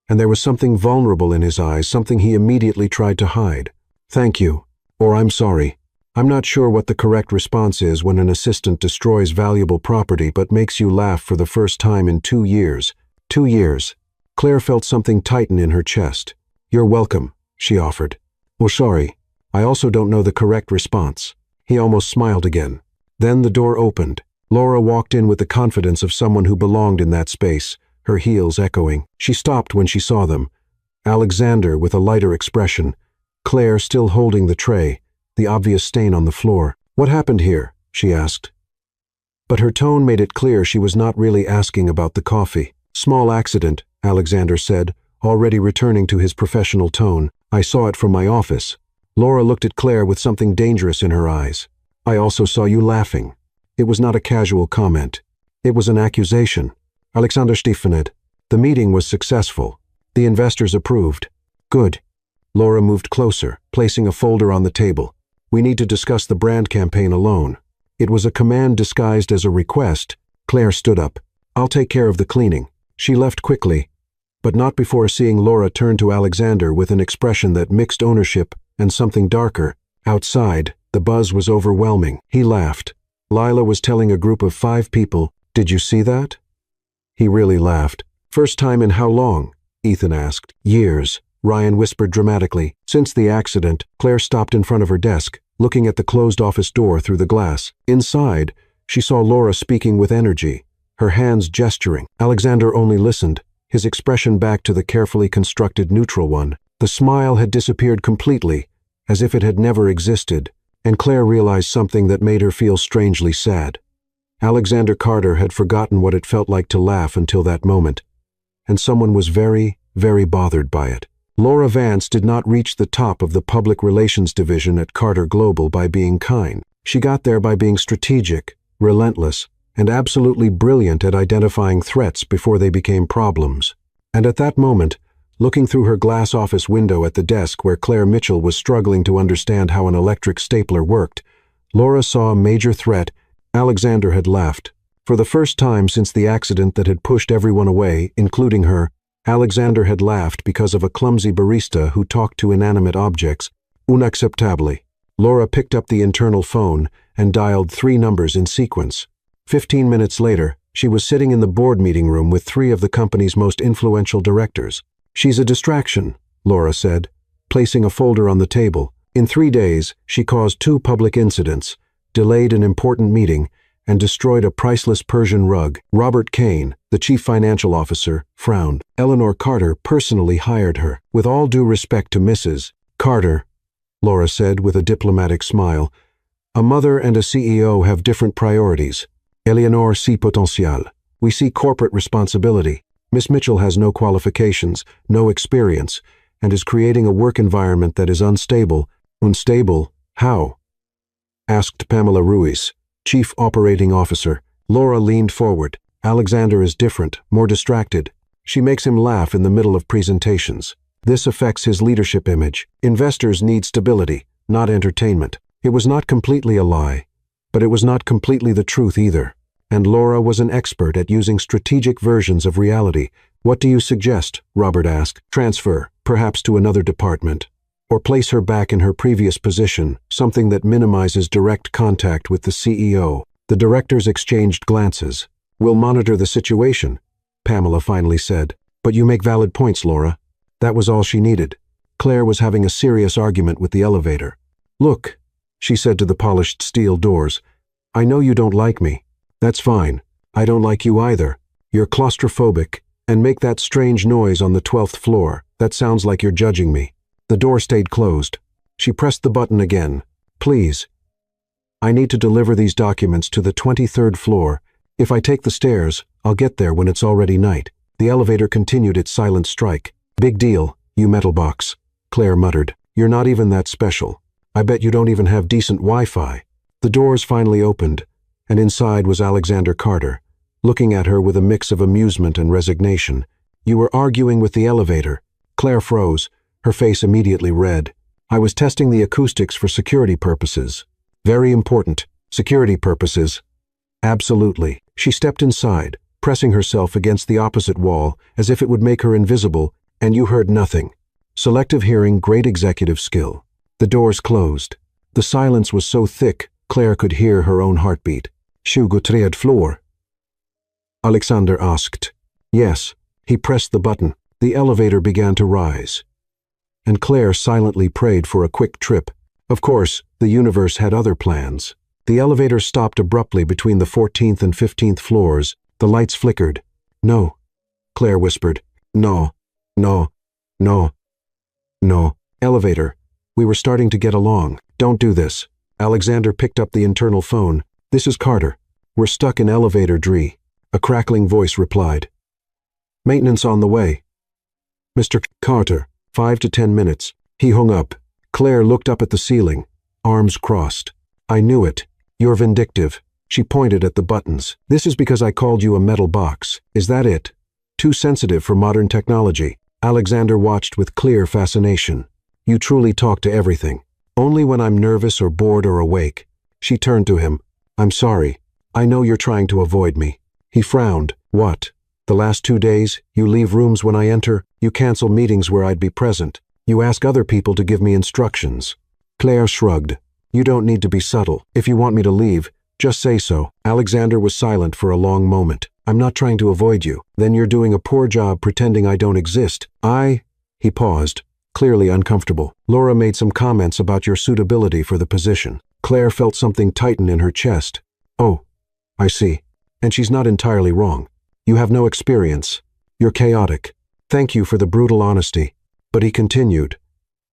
and there was something vulnerable in his eyes, something he immediately tried to hide. "Thank you," or "I'm sorry." I'm not sure what the correct response is when an assistant destroys valuable property but makes you laugh for the first time in 2 years. 2 years. Claire felt something tighten in her chest. "You're welcome," she offered. "Oh, sorry. I also don't know the correct response." He almost smiled again. Then the door opened. Laura walked in with the confidence of someone who belonged in that space, her heels echoing. She stopped when she saw them. Alexander with a lighter expression, Claire still holding the tray, the obvious stain on the floor. "What happened here?" she asked. But her tone made it clear she was not really asking about the coffee. "Small accident," Alexander said, already returning to his professional tone. "I saw it from my office." Laura looked at Claire with something dangerous in her eyes. "I also saw you laughing." It was not a casual comment. It was an accusation. Alexander Stefanet. The meeting was successful. The investors approved. "Good." Laura moved closer, placing a folder on the table. "We need to discuss the brand campaign alone." It was a command disguised as a request. Claire stood up. "I'll take care of the cleaning." She left quickly, but not before seeing Laura turn to Alexander with an expression that mixed ownership and something darker. Outside, the buzz was overwhelming. He laughed. Lila was telling a group of 5 people, "Did you see that?" He really laughed. "First time in how long?" Ethan asked. "Years," Ryan whispered dramatically. Since the accident, Claire stopped in front of her desk, looking at the closed office door through the glass. Inside, she saw Laura speaking with energy, her hands gesturing. Alexander only listened, his expression back to the carefully constructed neutral one. The smile had disappeared completely, as if it had never existed, and Claire realized something that made her feel strangely sad. Alexander Carter had forgotten what it felt like to laugh until that moment, and someone was very, very bothered by it. Laura Vance did not reach the top of the public relations division at Carter Global by being kind. She got there by being strategic, relentless, and absolutely brilliant at identifying threats before they became problems. And at that moment, looking through her glass office window at the desk where Claire Mitchell was struggling to understand how an electric stapler worked, Laura saw a major threat. Alexander had laughed. For the first time since the accident that had pushed everyone away, including her, Alexander had laughed because of a clumsy barista who talked to inanimate objects. Unacceptably. Laura picked up the internal phone and dialed 3 numbers in sequence. 15 minutes later, she was sitting in the board meeting room with 3 of the company's most influential directors. "She's a distraction," Laura said, placing a folder on the table. In 3 days, she caused 2 public incidents, delayed an important meeting, and destroyed a priceless Persian rug. Robert Kane, the chief financial officer, frowned. Eleanor Carter personally hired her. "With all due respect to Mrs. Carter," Laura said with a diplomatic smile, "a mother and a CEO have different priorities. Eleanor see potentiel. We see corporate responsibility. Miss Mitchell has no qualifications, no experience, and is creating a work environment that is unstable." "Unstable? How?" asked Pamela Ruiz, chief operating officer. Laura leaned forward. "Alexander is different, more distracted. She makes him laugh in the middle of presentations. This affects his leadership image. Investors need stability, not entertainment." It was not completely a lie, but it was not completely the truth either. And Laura was an expert at using strategic versions of reality. "What do you suggest?" Robert asked. "Transfer, perhaps to another department. Or place her back in her previous position, something that minimizes direct contact with the CEO." The directors exchanged glances. "We'll monitor the situation," Pamela finally said. "But you make valid points, Laura." That was all she needed. Claire was having a serious argument with the elevator. "Look," she said to the polished steel doors, "I know you don't like me. That's fine. I don't like you either. You're claustrophobic, and make that strange noise on the 12th floor. That sounds like you're judging me." The door stayed closed. She pressed the button again. "Please. I need to deliver these documents to the 23rd floor. If I take the stairs, I'll get there when it's already night." The elevator continued its silent strike. "Big deal, you metal box," Claire muttered. "You're not even that special. I bet you don't even have decent Wi-Fi." The doors finally opened, and inside was Alexander Carter, looking at her with a mix of amusement and resignation. "You were arguing with the elevator." Claire froze, her face immediately red. "I was testing the acoustics for security purposes." "Very important. Security purposes." "Absolutely." She stepped inside, pressing herself against the opposite wall as if it would make her invisible, and you heard nothing. Selective hearing, great executive skill. The doors closed. The silence was so thick, Claire could hear her own heartbeat. 23rd floor?" Alexander asked. "Yes." He pressed the button. The elevator began to rise. and Claire silently prayed for a quick trip. Of course, the universe had other plans. The elevator stopped abruptly between the 14th and 15th floors. The lights flickered. "No," Claire whispered. "No, no, no, no." "Elevator. We were starting to get along. Don't do this." Alexander picked up the internal phone. "This is Carter. We're stuck in elevator D." A crackling voice replied. "Maintenance on the way." "Mr. Carter, 5 to 10 minutes. He hung up. Claire looked up at the ceiling, arms crossed. "I knew it. You're vindictive." She pointed at the buttons. "This is because I called you a metal box. Is that it? Too sensitive for modern technology." Alexander watched with clear fascination. "You truly talk to everything. Only when I'm nervous or bored or awake." She turned to him. "I'm sorry. I know you're trying to avoid me." He frowned. "What? The last 2 days, you leave rooms when I enter, you cancel meetings where I'd be present. You ask other people to give me instructions." Claire shrugged. "You don't need to be subtle. If you want me to leave, just say so." Alexander was silent for a long moment. "I'm not trying to avoid you. Then you're doing a poor job pretending I don't exist." He paused, clearly uncomfortable. "Laura made some comments about your suitability for the position." Claire felt something tighten in her chest. "Oh, I see. And she's not entirely wrong. You have no experience. You're chaotic. Thank you for the brutal honesty." But he continued,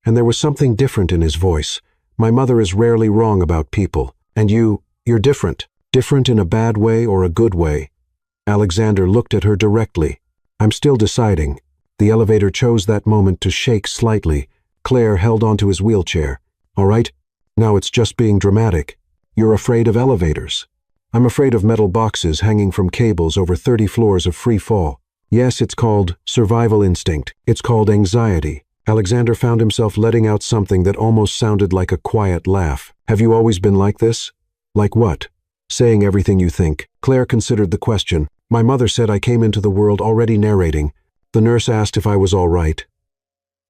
and there was something different in his voice. "My mother is rarely wrong about people, and you're different. Different in a bad way or a good way." Alexander looked at her directly. "I'm still deciding." The elevator chose that moment to shake slightly. Claire held onto his wheelchair. "All right, now it's just being dramatic. You're afraid of elevators." "I'm afraid of metal boxes hanging from cables over 30 floors of free fall. Yes, it's called survival instinct. It's called anxiety." Alexander found himself letting out something that almost sounded like a quiet laugh. "Have you always been like this?" "Like what?" "Saying everything you think." Claire considered the question. "My mother said I came into the world already narrating. The nurse asked if I was all right.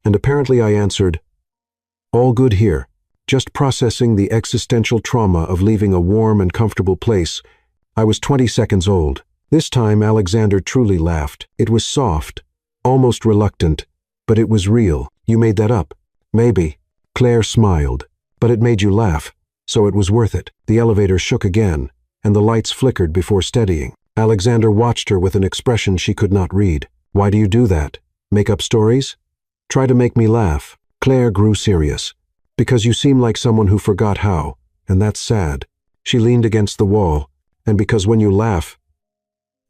And apparently I answered, 'All good here. Just processing the existential trauma of leaving a warm and comfortable place.' I was 20 seconds old." This time Alexander truly laughed. It was soft, almost reluctant, but it was real. "You made that up?" "Maybe." Claire smiled. "But it made you laugh, so it was worth it." The elevator shook again, and the lights flickered before steadying. Alexander watched her with an expression she could not read. "Why do you do that? Make up stories? Try to make me laugh." Claire grew serious. "Because you seem like someone who forgot how, and that's sad." She leaned against the wall. "And because when you laugh,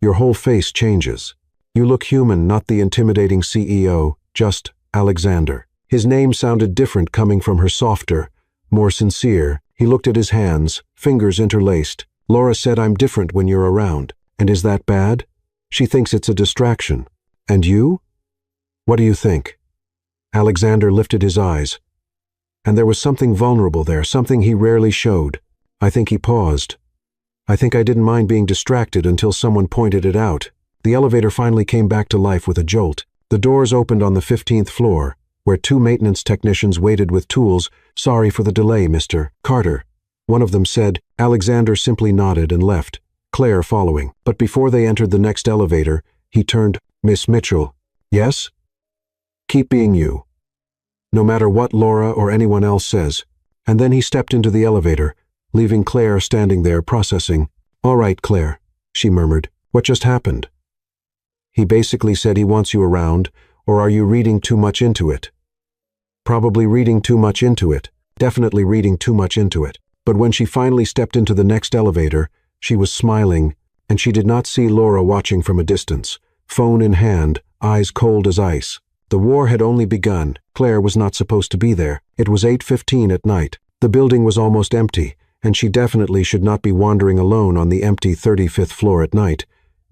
your whole face changes. You look human, not the intimidating CEO, just Alexander." His name sounded different coming from her softer, more sincere. He looked at his hands, fingers interlaced. "Laura said I'm different when you're around. And is that bad? She thinks it's a distraction. And you? What do you think?" Alexander lifted his eyes. And there was something vulnerable there, something he rarely showed. I think he paused. "I think I didn't mind being distracted until someone pointed it out." The elevator finally came back to life with a jolt. The doors opened on the 15th floor, where 2 maintenance technicians waited with tools. "Sorry for the delay, Mr. Carter," one of them said. Alexander simply nodded and left, Claire following. But before they entered the next elevator, he turned. "Miss Mitchell." "Yes?" "Keep being you, no matter what Laura or anyone else says." And then he stepped into the elevator, leaving Claire standing there processing. "All right, Claire," she murmured. "What just happened?" "He basically said he wants you around, or are you reading too much into it?" "Probably reading too much into it. Definitely reading too much into it." But when she finally stepped into the next elevator, she was smiling, and she did not see Laura watching from a distance, phone in hand, eyes cold as ice. The war had only begun. Claire was not supposed to be there. It was 8:15 at night. The building was almost empty, and she definitely should not be wandering alone on the empty 35th floor at night.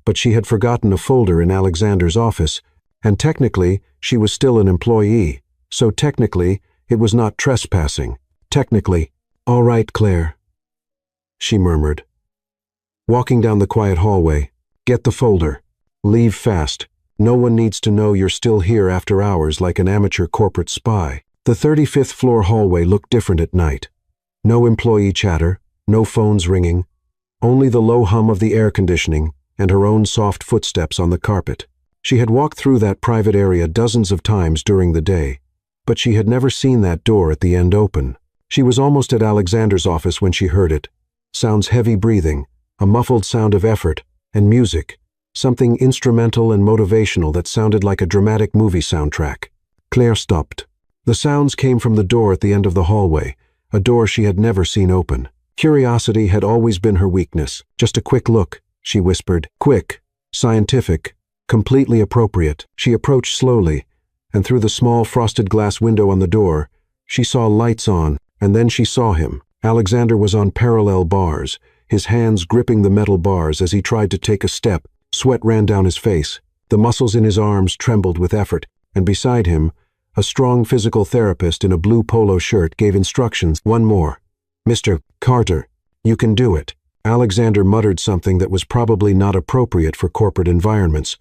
But she had forgotten a folder in Alexander's office, and technically she was still an employee, so technically it was not trespassing. Technically. "All right, Claire," she murmured. Walking down the quiet hallway, "Get the folder. Leave fast. No one needs to know you're still here after hours like an amateur corporate spy." The 35th floor hallway looked different at night. No employee chatter, no phones ringing, only the low hum of the air conditioning and her own soft footsteps on the carpet. She had walked through that private area dozens of times during the day. but she had never seen that door at the end open. She was almost at Alexander's office when she heard it. Sounds heavy breathing, a muffled sound of effort, and music. Something instrumental and motivational that sounded like a dramatic movie soundtrack. Claire stopped. The sounds came from the door at the end of the hallway, a door she had never seen open. Curiosity had always been her weakness. Just a quick look, she whispered. Quick, scientific, completely appropriate. She approached slowly, and through the small frosted glass window on the door, she saw lights on, and then she saw him. Alexander was on parallel bars, his hands gripping the metal bars as he tried to take a step. Sweat ran down his face. The muscles in his arms trembled with effort, and beside him, a strong physical therapist in a blue polo shirt gave instructions. One more. Mr. Carter, you can do it. Alexander muttered something that was probably not appropriate for corporate environments,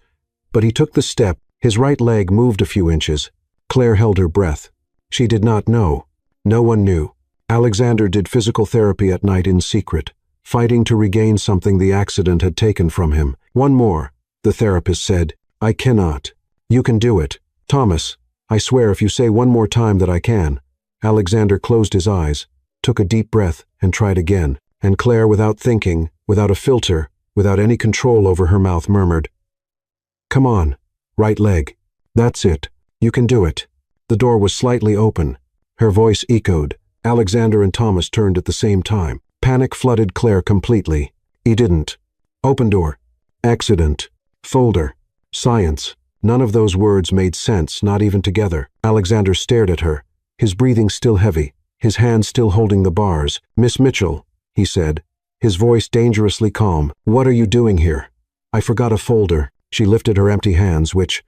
but he took the step. His right leg moved a few inches. Claire held her breath. She did not know. No one knew. Alexander did physical therapy at night in secret, fighting to regain something the accident had taken from him. One more, the therapist said. I cannot. You can do it. Thomas, I swear if you say one more time that I can. Alexander closed his eyes, took a deep breath, and tried again. And Claire, without thinking, without a filter, without any control over her mouth, murmured, Come on, right leg. That's it. You can do it. The door was slightly open. Her voice echoed. Alexander and Thomas turned at the same time. Panic flooded Claire completely. He didn't. Open door. Accident. Folder. Science. None of those words made sense, not even together. Alexander stared at her, his breathing still heavy, his hand still holding the bars. Miss Mitchell, he said, his voice dangerously calm. What are you doing here? I forgot a folder. She lifted her empty hands, which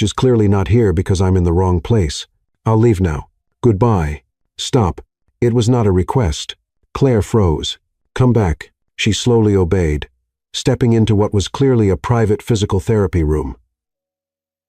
is clearly not here because I'm in the wrong place. I'll leave now. Goodbye. Stop. It was not a request. Claire froze. Come back. She slowly obeyed, stepping into what was clearly a private physical therapy room.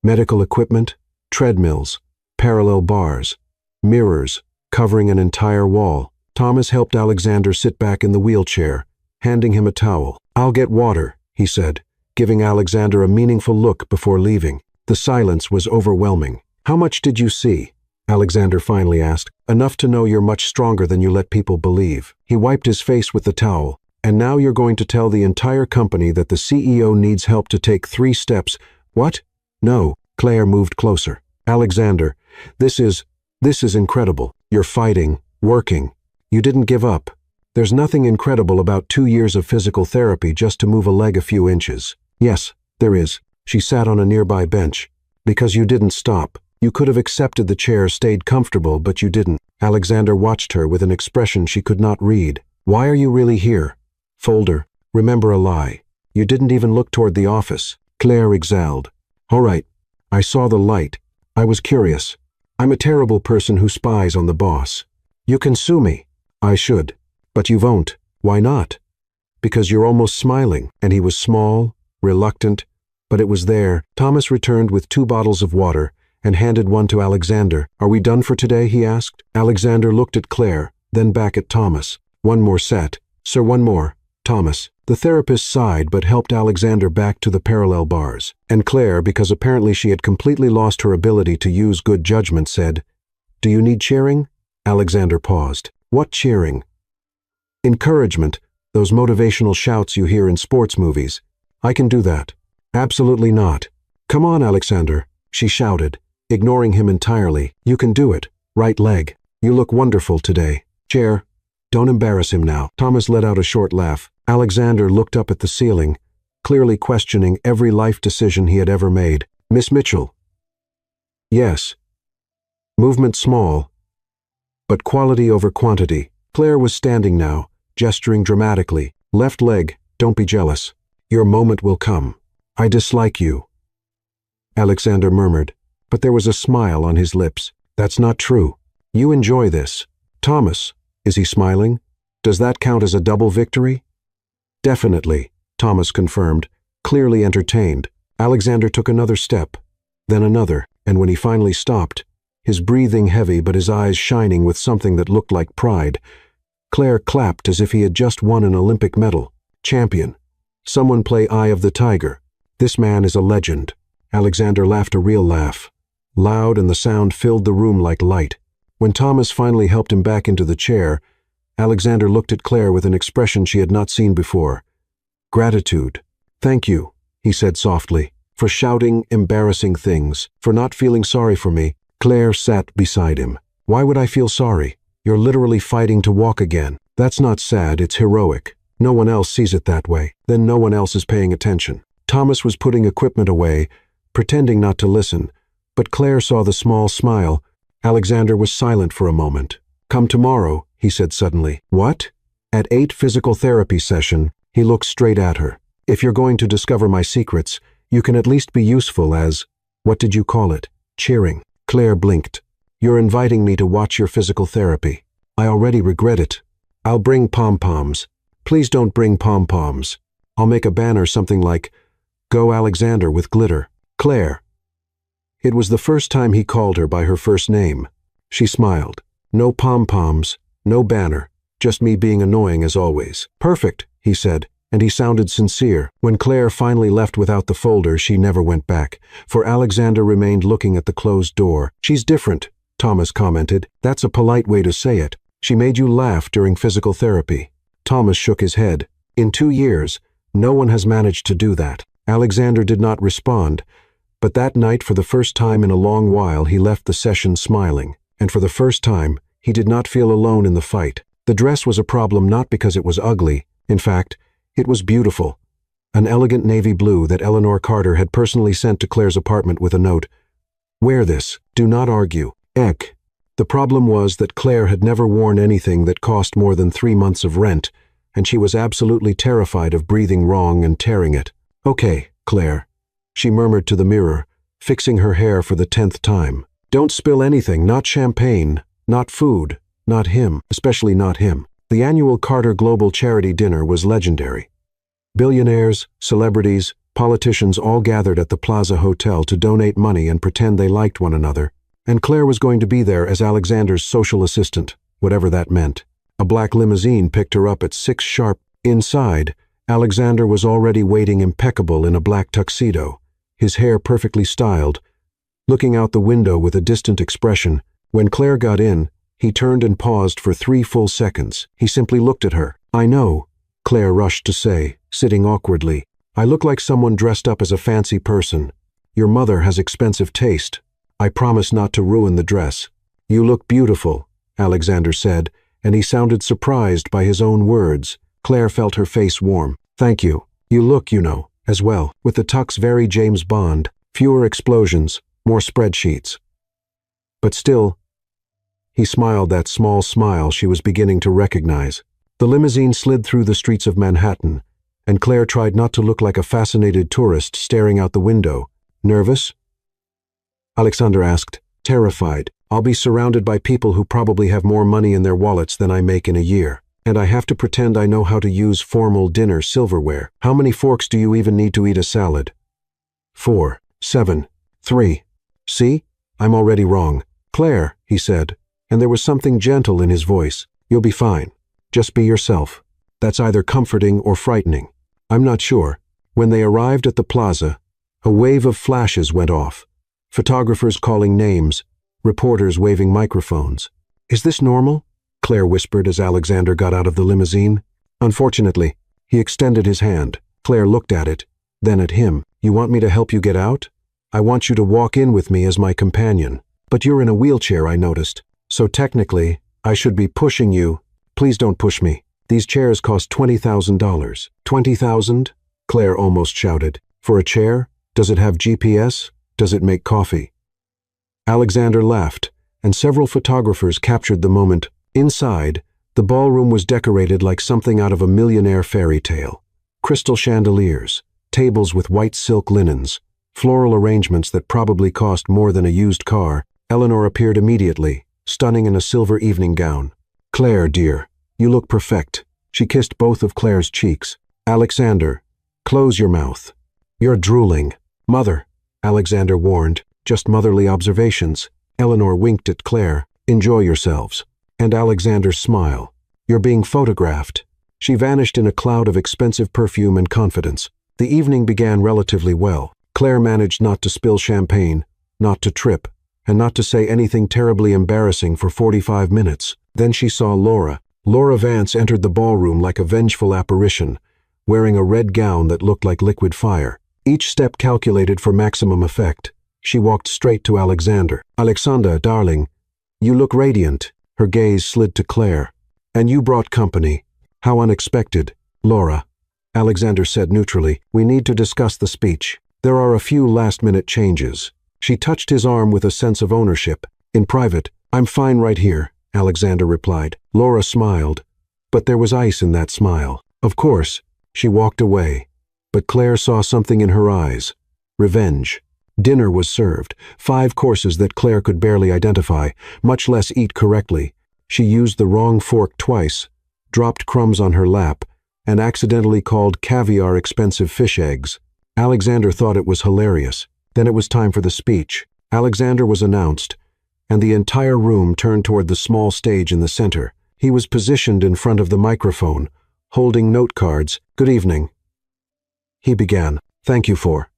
Medical equipment, treadmills, parallel bars, mirrors covering an entire wall. Thomas helped Alexander sit back in the wheelchair, handing him a towel. I'll get water, he said, giving Alexander a meaningful look before leaving. The silence was overwhelming. How much did you see? Alexander finally asked. Enough to know you're much stronger than you let people believe. He wiped his face with the towel. And now you're going to tell the entire company that the CEO needs help to take 3 steps. What? No. Claire moved closer. Alexander, this is incredible. You're fighting, working. You didn't give up. There's nothing incredible about 2 years of physical therapy just to move a leg a few inches. Yes, there is. She sat on a nearby bench. Because you didn't stop. You could have accepted the chair, stayed comfortable, but you didn't. Alexander watched her with an expression she could not read. Why are you really here? Folder. Remember a lie. You didn't even look toward the office. Claire exhaled. All right. I saw the light. I was curious. I'm a terrible person who spies on the boss. You can sue me. I should. But you won't. Why not? Because you're almost smiling. And he was small, reluctant, but it was there. Thomas returned with 2 bottles of water and handed one to Alexander. Are we done for today? He asked. Alexander looked at Claire, then back at Thomas. One more set. Sir, one more. Thomas. The therapist sighed but helped Alexander back to the parallel bars. And Claire, because apparently she had completely lost her ability to use good judgment, said, Do you need cheering? Alexander paused. What cheering? Encouragement, those motivational shouts you hear in sports movies. I can do that. Absolutely not. Come on, Alexander, she shouted, ignoring him entirely. You can do it. Right leg. You look wonderful today. Chair. Don't embarrass him now. Thomas let out a short laugh. Alexander looked up at the ceiling, clearly questioning every life decision he had ever made. Miss Mitchell. Yes. Movement small, but quality over quantity. Claire was standing now, gesturing dramatically. Left leg, don't be jealous. Your moment will come. I dislike you. Alexander murmured, but there was a smile on his lips. That's not true. You enjoy this. Thomas, is he smiling? Does that count as a double victory? Definitely, Thomas confirmed, clearly entertained. Alexander took another step, then another, and when he finally stopped, his breathing heavy but his eyes shining with something that looked like pride, Claire clapped as if he had just won an Olympic medal. Champion. Someone play Eye of the Tiger. This man is a legend. Alexander laughed a real laugh. loud, and the sound filled the room like light. When Thomas finally helped him back into the chair, Alexander looked at Claire with an expression she had not seen before. Gratitude. Thank you, he said softly, for shouting embarrassing things, for not feeling sorry for me. Claire sat beside him. Why would I feel sorry? You're literally fighting to walk again. That's not sad, it's heroic. No one else sees it that way. Then no one else is paying attention. Thomas was putting equipment away, pretending not to listen, but Claire saw the small smile. Alexander was silent for a moment. Come tomorrow, he said suddenly. What? At 8 physical therapy session, he looked straight at her. If you're going to discover my secrets, you can at least be useful as, what did you call it? Cheering. Claire blinked. You're inviting me to watch your physical therapy. I already regret it. I'll bring pom-poms. Please don't bring pom-poms. I'll make a banner something like, Go Alexander with glitter. Claire. It was the first time he called her by her first name. She smiled. No pom-poms, no banner, just me being annoying as always. Perfect, he said, and he sounded sincere. When Claire finally left without the folder, she never went back, for Alexander remained looking at the closed door. She's different, Thomas commented. That's a polite way to say it. She made you laugh during physical therapy. Thomas shook his head. In 2 years, no one has managed to do that. Alexander did not respond, but that night, for the first time in a long while, he left the session smiling, and for the first time, he did not feel alone in the fight. The dress was a problem not because it was ugly. In fact, it was beautiful. An elegant navy blue that Eleanor Carter had personally sent to Claire's apartment with a note. Wear this. Do not argue. Eck. The problem was that Claire had never worn anything that cost more than 3 months of rent, and she was absolutely terrified of breathing wrong and tearing it. Okay, Claire, she murmured to the mirror, fixing her hair for the 10th time. Don't spill anything, not champagne, not food, not him, especially not him. The annual Carter Global Charity Dinner was legendary. Billionaires, celebrities, politicians all gathered at the Plaza Hotel to donate money and pretend they liked one another, and Claire was going to be there as Alexander's social assistant, whatever that meant. A black limousine picked her up at 6 sharp. Inside, Alexander was already waiting impeccable in a black tuxedo, his hair perfectly styled, looking out the window with a distant expression. When Claire got in, he turned and paused for 3 full seconds. He simply looked at her. I know, Claire rushed to say, sitting awkwardly. I look like someone dressed up as a fancy person. Your mother has expensive taste. I promise not to ruin the dress. You look beautiful, Alexander said, and he sounded surprised by his own words. Claire felt her face warm. Thank you. You look, as well. With the tux very James Bond. Fewer explosions, more spreadsheets. But still, he smiled that small smile she was beginning to recognize. The limousine slid through the streets of Manhattan, and Claire tried not to look like a fascinated tourist staring out the window. Nervous? Alexander asked. Terrified. I'll be surrounded by people who probably have more money in their wallets than I make in a year. And I have to pretend I know how to use formal dinner silverware. How many forks do you even need to eat a salad? 4, 7, 3. See? I'm already wrong. Claire, he said, and there was something gentle in his voice. You'll be fine. Just be yourself. That's either comforting or frightening. I'm not sure. When they arrived at the plaza, a wave of flashes went off. Photographers calling names, reporters waving microphones. Is this normal? Claire whispered as Alexander got out of the limousine. Unfortunately, he extended his hand. Claire looked at it, then at him. You want me to help you get out? I want you to walk in with me as my companion. But you're in a wheelchair, I noticed. So technically, I should be pushing you. Please don't push me. These chairs cost $20,000. $20,000? Claire almost shouted. For a chair? Does it have GPS? Does it make coffee? Alexander laughed, and several photographers captured the moment. Inside, the ballroom was decorated like something out of a millionaire fairy tale. Crystal chandeliers, tables with white silk linens, floral arrangements that probably cost more than a used car. Eleanor appeared immediately, stunning in a silver evening gown. Claire, dear, you look perfect. She kissed both of Claire's cheeks. Alexander, close your mouth. You're drooling. Mother, Alexander warned, just motherly observations. Eleanor winked at Claire. Enjoy yourselves. And Alexander's smile. You're being photographed. She vanished in a cloud of expensive perfume and confidence. The evening began relatively well. Claire managed not to spill champagne, not to trip, and not to say anything terribly embarrassing for 45 minutes. Then she saw Laura. Laura Vance entered the ballroom like a vengeful apparition, wearing a red gown that looked like liquid fire. Each step calculated for maximum effect. She walked straight to Alexander. "Alexander, darling, you look radiant." Her gaze slid to Claire. "And you brought company. How unexpected." "Laura," Alexander said neutrally, "we need to discuss the speech. There are a few last-minute changes." She touched his arm with a sense of ownership. "In private, I'm fine right here," Alexander replied. Laura smiled, but there was ice in that smile. "Of course." She walked away, but Claire saw something in her eyes. Revenge. Dinner was served, 5 courses that Claire could barely identify, much less eat correctly. She used the wrong fork twice, dropped crumbs on her lap, and accidentally called caviar expensive fish eggs. Alexander thought it was hilarious. Then it was time for the speech. Alexander was announced, and the entire room turned toward the small stage in the center. He was positioned in front of the microphone, holding note cards. "Good evening," he began. "Thank you for..."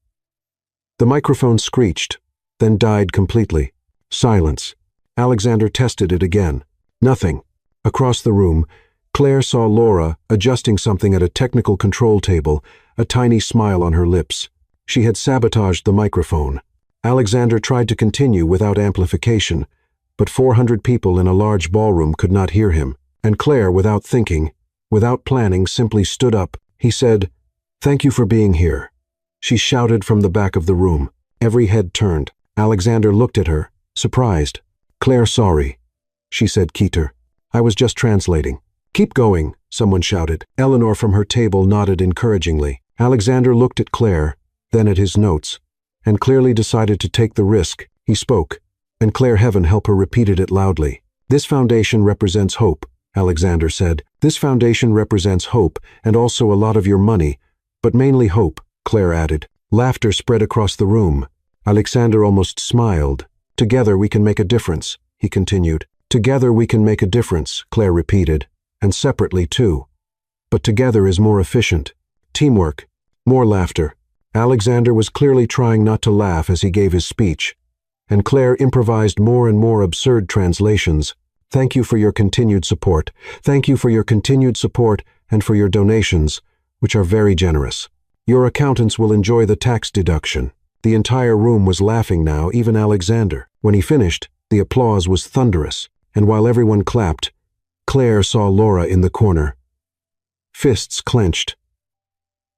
The microphone screeched, then died completely. Silence. Alexander tested it again. Nothing. Across the room, Claire saw Laura adjusting something at a technical control table, a tiny smile on her lips. She had sabotaged the microphone. Alexander tried to continue without amplification, but 400 people in a large ballroom could not hear him. And Claire, without thinking, without planning, simply stood up. He said, "Thank you for being here." She shouted from the back of the room. Every head turned. Alexander looked at her, surprised. "Claire, sorry," she said, Keter. "I was just translating." "Keep going," someone shouted. Eleanor from her table nodded encouragingly. Alexander looked at Claire, then at his notes, and clearly decided to take the risk. He spoke, and Claire, heaven help her, repeated it loudly. "This foundation represents hope," Alexander said. "This foundation represents hope, and also a lot of your money, but mainly hope," Claire added. Laughter spread across the room. Alexander almost smiled. "Together we can make a difference," he continued. "Together we can make a difference," Claire repeated, "and separately too. But together is more efficient. Teamwork." More laughter. Alexander was clearly trying not to laugh as he gave his speech, and Claire improvised more and more absurd translations. "Thank you for your continued support. Thank you for your continued support and for your donations, which are very generous. Your accountants will enjoy the tax deduction." The entire room was laughing now, even Alexander. When he finished, the applause was thunderous, and while everyone clapped, Claire saw Laura in the corner. Fists clenched,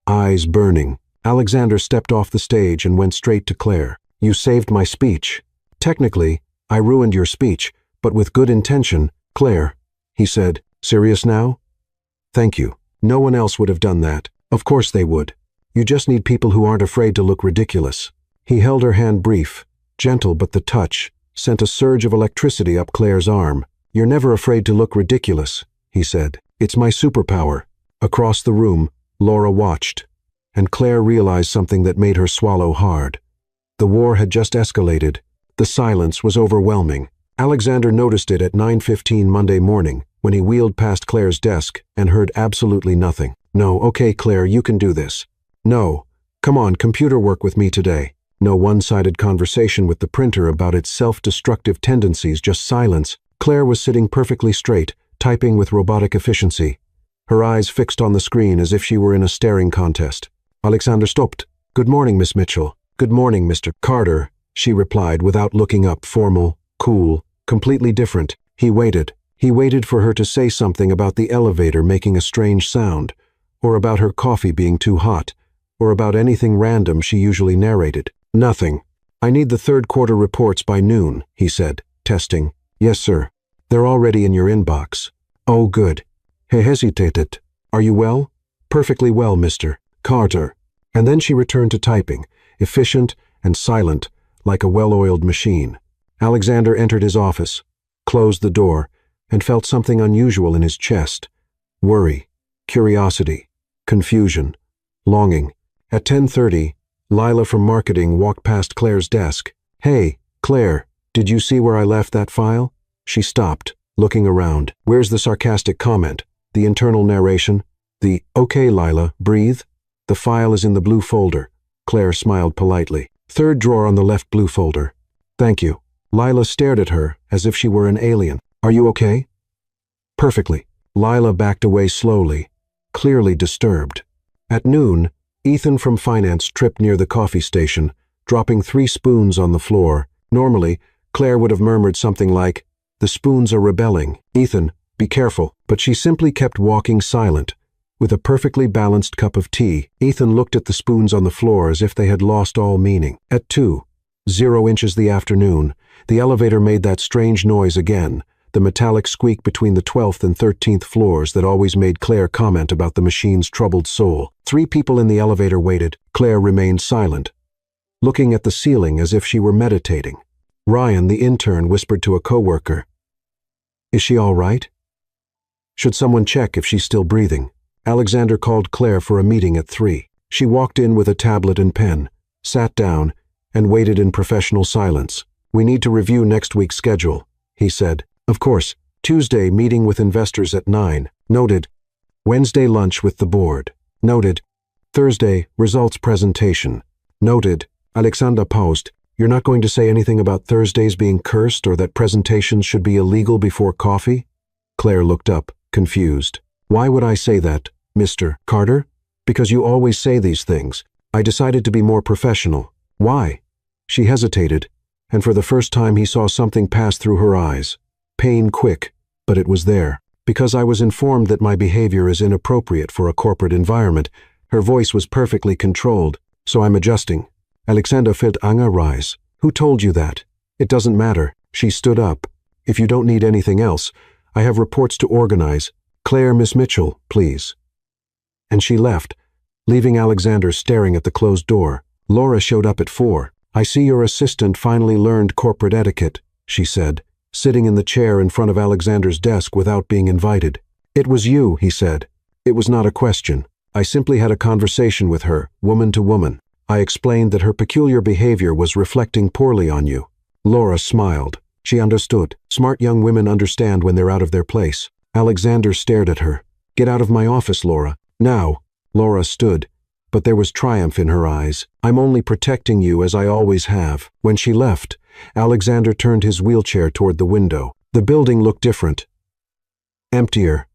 eyes burning. Alexander stepped off the stage and went straight to Claire. "You saved my speech. Technically, I ruined your speech, but with good intention, Claire," he said. "Serious now? Thank you. No one else would have done that." "Of course they would. You just need people who aren't afraid to look ridiculous." He held her hand brief, gentle, but the touch sent a surge of electricity up Claire's arm. "You're never afraid to look ridiculous," he said. "It's my superpower." Across the room, Laura watched, and Claire realized something that made her swallow hard. The war had just escalated. The silence was overwhelming. Alexander noticed it at 9:15 Monday morning, when he wheeled past Claire's desk and heard absolutely nothing. "No, okay, Claire, you can do this." "No. Come on, computer work with me today." No one-sided conversation with the printer about its self-destructive tendencies, just silence. Claire was sitting perfectly straight, typing with robotic efficiency, her eyes fixed on the screen as if she were in a staring contest. Alexander stopped. "Good morning, Miss Mitchell." "Good morning, Mr. Carter," she replied without looking up, formal, cool, completely different. He waited. He waited for her to say something about the elevator making a strange sound, or about her coffee being too hot, or about anything random she usually narrated. Nothing. "I need the third quarter reports by noon," he said, testing. "Yes, sir. They're already in your inbox." "Oh, good." He hesitated. "Are you well?" "Perfectly well, Mr. Carter." And then she returned to typing, efficient and silent, like a well-oiled machine. Alexander entered his office, closed the door, and felt something unusual in his chest. Worry, curiosity, confusion, longing. At 10:30, Lila from marketing walked past Claire's desk. "Hey, Claire, did you see where I left that file?" She stopped, looking around. "Where's the sarcastic comment? The internal narration? The, 'Okay, Lila, breathe'? The file is in the blue folder." Claire smiled politely. "Third drawer on the left blue folder." "Thank you." Lila stared at her as if she were an alien. Are you okay? Perfectly. Lila backed away slowly, clearly disturbed. At noon, Ethan from finance tripped near the coffee station, dropping 3 spoons on the floor. Normally, Claire would have murmured something like, "The spoons are rebelling. Ethan, be careful." But she simply kept walking silent, with a perfectly balanced cup of tea. Ethan looked at the spoons on the floor as if they had lost all meaning. At 2:00 the afternoon, the elevator made that strange noise again, the metallic squeak between the 12th and 13th floors that always made Claire comment about the machine's troubled soul. 3 people in the elevator waited. Claire remained silent, looking at the ceiling as if she were meditating. Ryan, the intern, whispered to a coworker, "Is she all right? Should someone check if she's still breathing?" Alexander called Claire for a meeting at 3. She walked in with a tablet and pen, sat down, and waited in professional silence. "We need to review next week's schedule," he said. "Of course. Tuesday, meeting with investors at 9. Noted. Wednesday, lunch with the board. Noted. Thursday, results presentation. Noted. Alexander paused. You're not going to say anything about Thursdays being cursed or that presentations should be illegal before coffee?" Claire looked up, confused. "Why would I say that, Mr. Carter?" "Because you always say these things. I decided to be more professional." "Why?" She hesitated, and for the first time he saw something pass through her eyes. Pain quick, but it was there. "Because I was informed that my behavior is inappropriate for a corporate environment." Her voice was perfectly controlled, "so I'm adjusting." Alexander felt anger rise. "Who told you that?" "It doesn't matter." She stood up. "If you don't need anything else, I have reports to organize. Claire, Miss Mitchell, please." And she left, leaving Alexander staring at the closed door. Laura showed up at 4. "I see your assistant finally learned corporate etiquette," she said, sitting in the chair in front of Alexander's desk without being invited. "It was you," he said. "It was not a question. I simply had a conversation with her, woman to woman. I explained that her peculiar behavior was reflecting poorly on you." Laura smiled. She understood. Smart young women understand when they're out of their place. Alexander stared at her. "Get out of my office, Laura." "Now." Laura stood, but there was triumph in her eyes. "I'm only protecting you as I always have." When she left, Alexander turned his wheelchair toward the window. The building looked different. Emptier.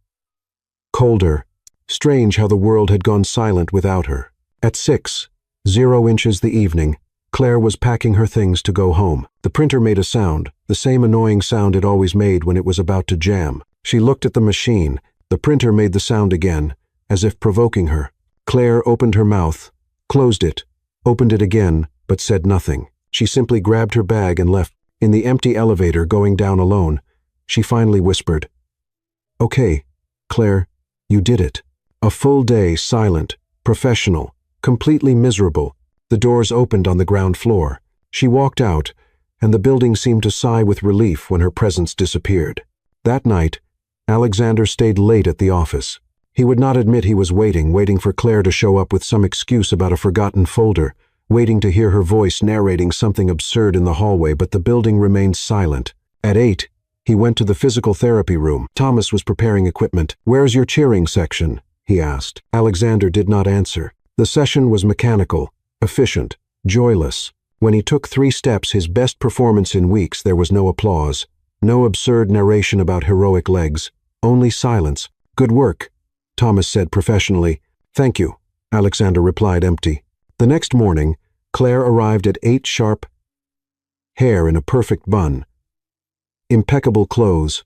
Colder. Strange how the world had gone silent without her. At 6:00 the evening, Claire was packing her things to go home. The printer made a sound, the same annoying sound it always made when it was about to jam. She looked at the machine. The printer made the sound again, as if provoking her. Claire opened her mouth, closed it, opened it again, but said nothing. She simply grabbed her bag and left. In the empty elevator going down alone, she finally whispered, "Okay, Claire, you did it." A full day, silent, professional, completely miserable. The doors opened on the ground floor. She walked out, and the building seemed to sigh with relief when her presence disappeared. That night, Alexander stayed late at the office. He would not admit he was waiting for Claire to show up with some excuse about a forgotten folder, waiting to hear her voice narrating something absurd in the hallway, but the building remained silent. At 8, he went to the physical therapy room. Thomas was preparing equipment. "Where's your cheering section?" he asked. Alexander did not answer. The session was mechanical, efficient, joyless. When he took 3 steps, his best performance in weeks, there was no applause, no absurd narration about heroic legs, only silence. "Good work," Thomas said professionally. "Thank you," Alexander replied empty. The next morning, Claire arrived at 8 sharp, hair in a perfect bun, impeccable clothes,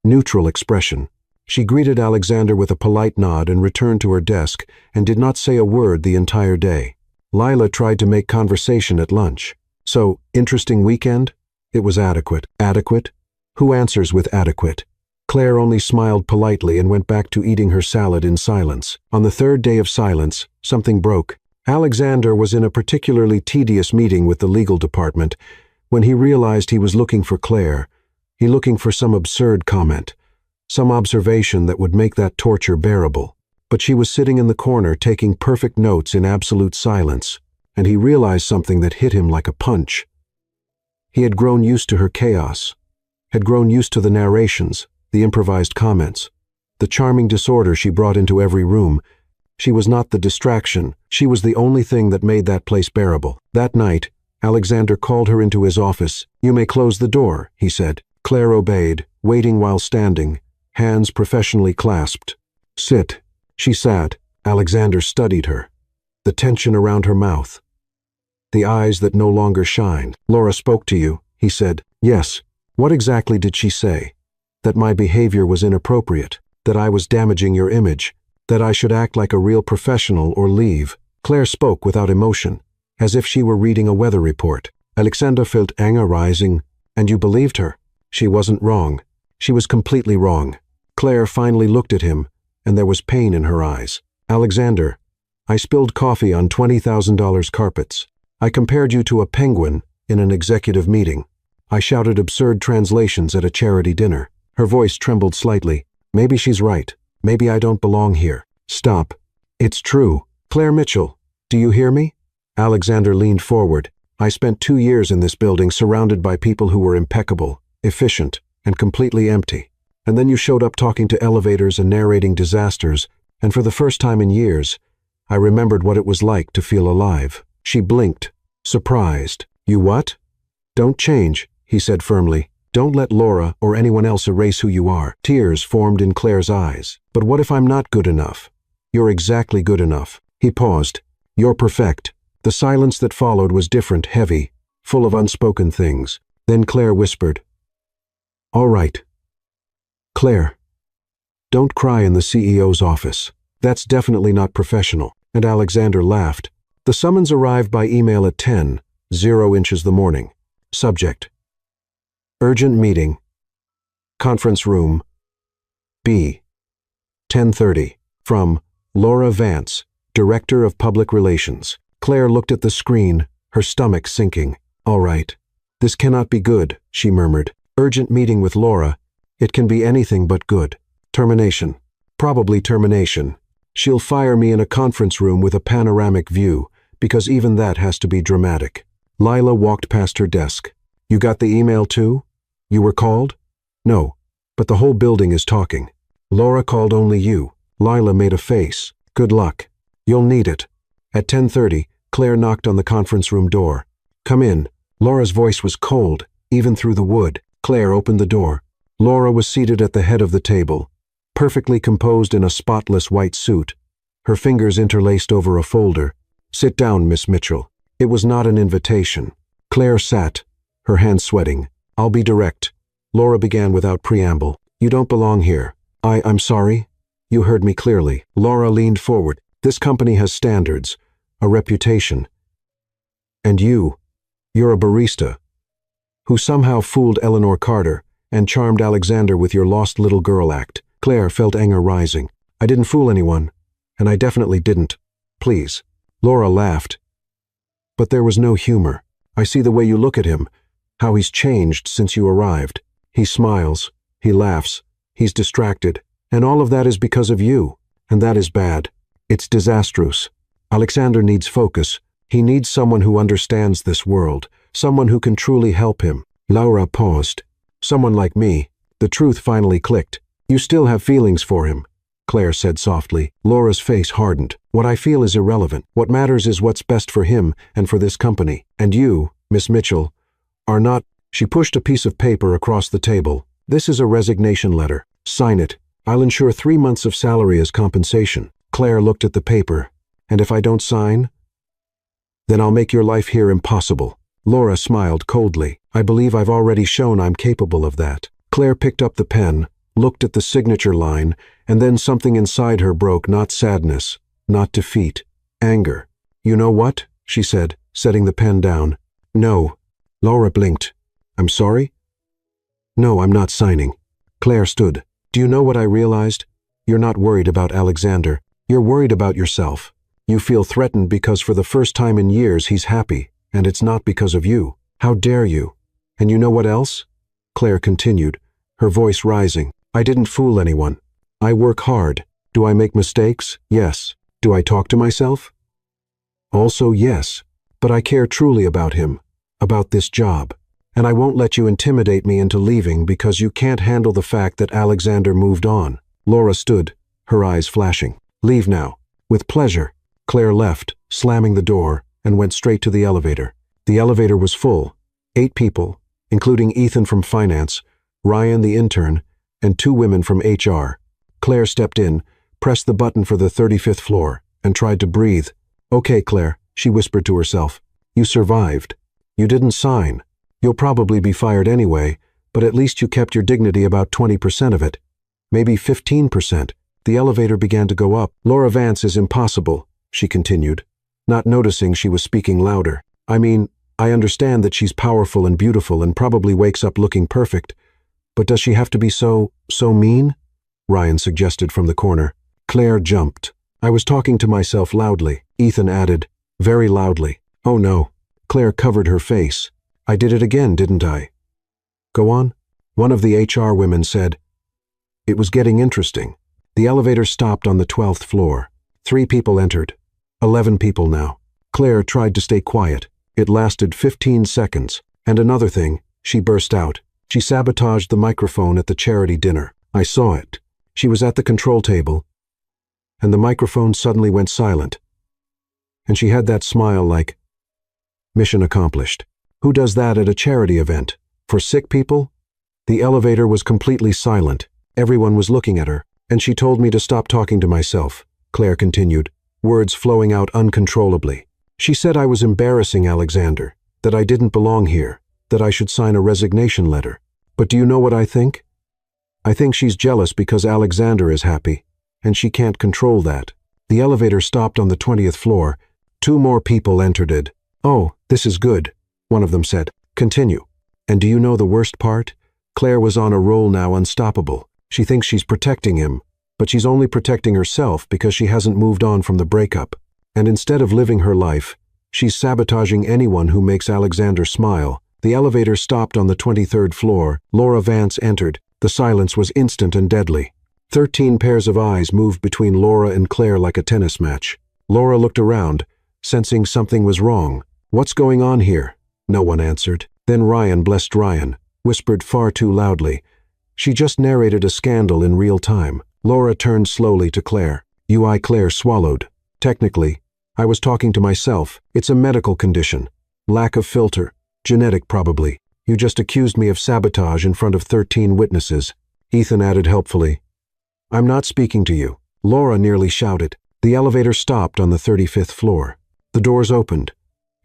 neutral expression. She greeted Alexander with a polite nod and returned to her desk and did not say a word the entire day. Lila tried to make conversation at lunch. "So, interesting weekend?" It was adequate. Adequate? Who answers with adequate? Claire only smiled politely and went back to eating her salad in silence. On the 3rd day of silence, something broke. Alexander was in a particularly tedious meeting with the legal department when he realized he was looking for Claire. He looking for some absurd comment, some observation that would make that torture bearable. But she was sitting in the corner taking perfect notes in absolute silence, and he realized something that hit him like a punch. He had grown used to her chaos, had grown used to the narrations, the improvised comments, the charming disorder she brought into every room. She was not the distraction. She was the only thing that made that place bearable. That night, Alexander called her into his office. "You may close the door," he said. Claire obeyed, waiting while standing, hands professionally clasped. "Sit." She sat. Alexander studied her. The tension around her mouth. The eyes that no longer shined. "Laura spoke to you," he said. "Yes." "What exactly did she say?" "That my behavior was inappropriate, that I was damaging your image, that I should act like a real professional or leave." Claire spoke without emotion, as if she were reading a weather report. Alexander felt anger rising. "And you believed her?" "She wasn't wrong. She was completely wrong." Claire finally looked at him, and there was pain in her eyes. "Alexander, I spilled coffee on $20,000 carpets. I compared you to a penguin in an executive meeting. I shouted absurd translations at a charity dinner." Her voice trembled slightly. "Maybe she's right. Maybe I don't belong here." "Stop. It's true. Claire Mitchell, do you hear me?" Alexander leaned forward. "I spent 2 years in this building surrounded by people who were impeccable, efficient, and completely empty. And then you showed up talking to elevators and narrating disasters, and for the first time in years, I remembered what it was like to feel alive." She blinked, surprised. "You what?" "Don't change," he said firmly. "Don't let Laura or anyone else erase who you are." Tears formed in Claire's eyes. "But what if I'm not good enough?" "You're exactly good enough." He paused. "You're perfect." The silence that followed was different, heavy, full of unspoken things. Then Claire whispered, "All right. Claire, don't cry in the CEO's office. That's definitely not professional." And Alexander laughed. The summons arrived by email at 10:00 the morning. Subject: Urgent meeting. Conference room B. 10:30. From Laura Vance, Director of Public Relations. Claire looked at the screen, her stomach sinking. "All right. This cannot be good," she murmured. "Urgent meeting with Laura. It can be anything but good. Termination. Probably termination. She'll fire me in a conference room with a panoramic view, because even that has to be dramatic." Lila walked past her desk. "You got the email too? You were called?" "No, but the whole building is talking." "Laura called only you." Lila made a face. "Good luck. You'll need it." At 10:30, Claire knocked on the conference room door. "Come in." Laura's voice was cold, even through the wood. Claire opened the door. Laura was seated at the head of the table, perfectly composed in a spotless white suit, her fingers interlaced over a folder. "Sit down, Miss Mitchell." It was not an invitation. Claire sat, her hands sweating. "I'll be direct." Laura began without preamble. "You don't belong here." I'm sorry." "You heard me clearly." Laura leaned forward. "This company has standards, a reputation. And you're a barista who somehow fooled Eleanor Carter and charmed Alexander with your lost little girl act." Claire felt anger rising. "I didn't fool anyone, and I definitely didn't. Please." Laura laughed. But there was no humor. "I see the way you look at him, how he's changed since you arrived. He smiles, he laughs, he's distracted, and all of that is because of you, and that is bad. It's disastrous. Alexander needs focus. He needs someone who understands this world, someone who can truly help him." Laura paused. "Someone like me." The truth finally clicked. "You still have feelings for him," Claire said softly. Laura's face hardened. "What I feel is irrelevant. What matters is what's best for him and for this company. And you, Miss Mitchell, are not—" She pushed a piece of paper across the table. "This is a resignation letter. Sign it. I'll ensure 3 months of salary as compensation." Claire looked at the paper. "And if I don't sign? Then I'll make your life here impossible." Laura smiled coldly. "I believe I've already shown I'm capable of that." Claire picked up the pen, looked at the signature line, and then something inside her broke, not sadness, not defeat, anger. "You know what?" she said, setting the pen down. "No." Laura blinked. "I'm sorry?" "No, I'm not signing." Claire stood. "Do you know what I realized? You're not worried about Alexander. You're worried about yourself. You feel threatened because for the first time in years he's happy, and it's not because of you. How dare you? And you know what else?" Claire continued, her voice rising. "I didn't fool anyone. I work hard. Do I make mistakes? Yes. Do I talk to myself? Also, yes. But I care truly about him, about this job. And I won't let you intimidate me into leaving because you can't handle the fact that Alexander moved on." Laura stood, her eyes flashing. "Leave now." "With pleasure." Claire left, slamming the door, and went straight to the elevator. The elevator was full. 8 people, including Ethan from finance, Ryan the intern, and 2 women from HR. Claire stepped in, pressed the button for the 35th floor, and tried to breathe. "Okay, Claire," she whispered to herself. "You survived. You didn't sign. You'll probably be fired anyway, but at least you kept your dignity about 20% of it. Maybe 15%. The elevator began to go up. "Laura Vance is impossible," she continued, not noticing she was speaking louder. "I mean, I understand that she's powerful and beautiful and probably wakes up looking perfect, but does she have to be so mean?" Ryan suggested from the corner. Claire jumped. "I was talking to myself loudly," Ethan added, very loudly. "Oh no." Claire covered her face. "I did it again, didn't I?" "Go on." One of the HR women said. It was getting interesting. The elevator stopped on the 12th floor. 3 people entered. 11 people now. Claire tried to stay quiet. It lasted 15 seconds. And another thing, she burst out. She sabotaged the microphone at the charity dinner. I saw it. She was at the control table, and the microphone suddenly went silent. And she had that smile like, mission accomplished. Who does that at a charity event? For sick people? The elevator was completely silent. Everyone was looking at her, and she told me to stop talking to myself, Claire continued, words flowing out uncontrollably. She said I was embarrassing Alexander, that I didn't belong here, that I should sign a resignation letter. But do you know what I think? I think she's jealous because Alexander is happy, and she can't control that. The elevator stopped on the 20th floor. 2 more people entered it. "Oh, this is good," one of them said. "Continue." And do you know the worst part? Claire was on a roll now, unstoppable. She thinks she's protecting him, but she's only protecting herself because she hasn't moved on from the breakup. And instead of living her life, she's sabotaging anyone who makes Alexander smile. The elevator stopped on the 23rd floor. Laura Vance entered. The silence was instant and deadly. 13 pairs of eyes moved between Laura and Claire like a tennis match. Laura looked around, sensing something was wrong. "What's going on here?" No one answered. Then Ryan, blessed Ryan, whispered far too loudly. She just narrated a scandal in real time. Laura turned slowly to Claire. Claire swallowed. "Technically, I was talking to myself. It's a medical condition. Lack of filter. Genetic, probably. You just accused me of sabotage in front of 13 witnesses." Ethan added helpfully. "I'm not speaking to you." Laura nearly shouted. The elevator stopped on the 35th floor. The doors opened,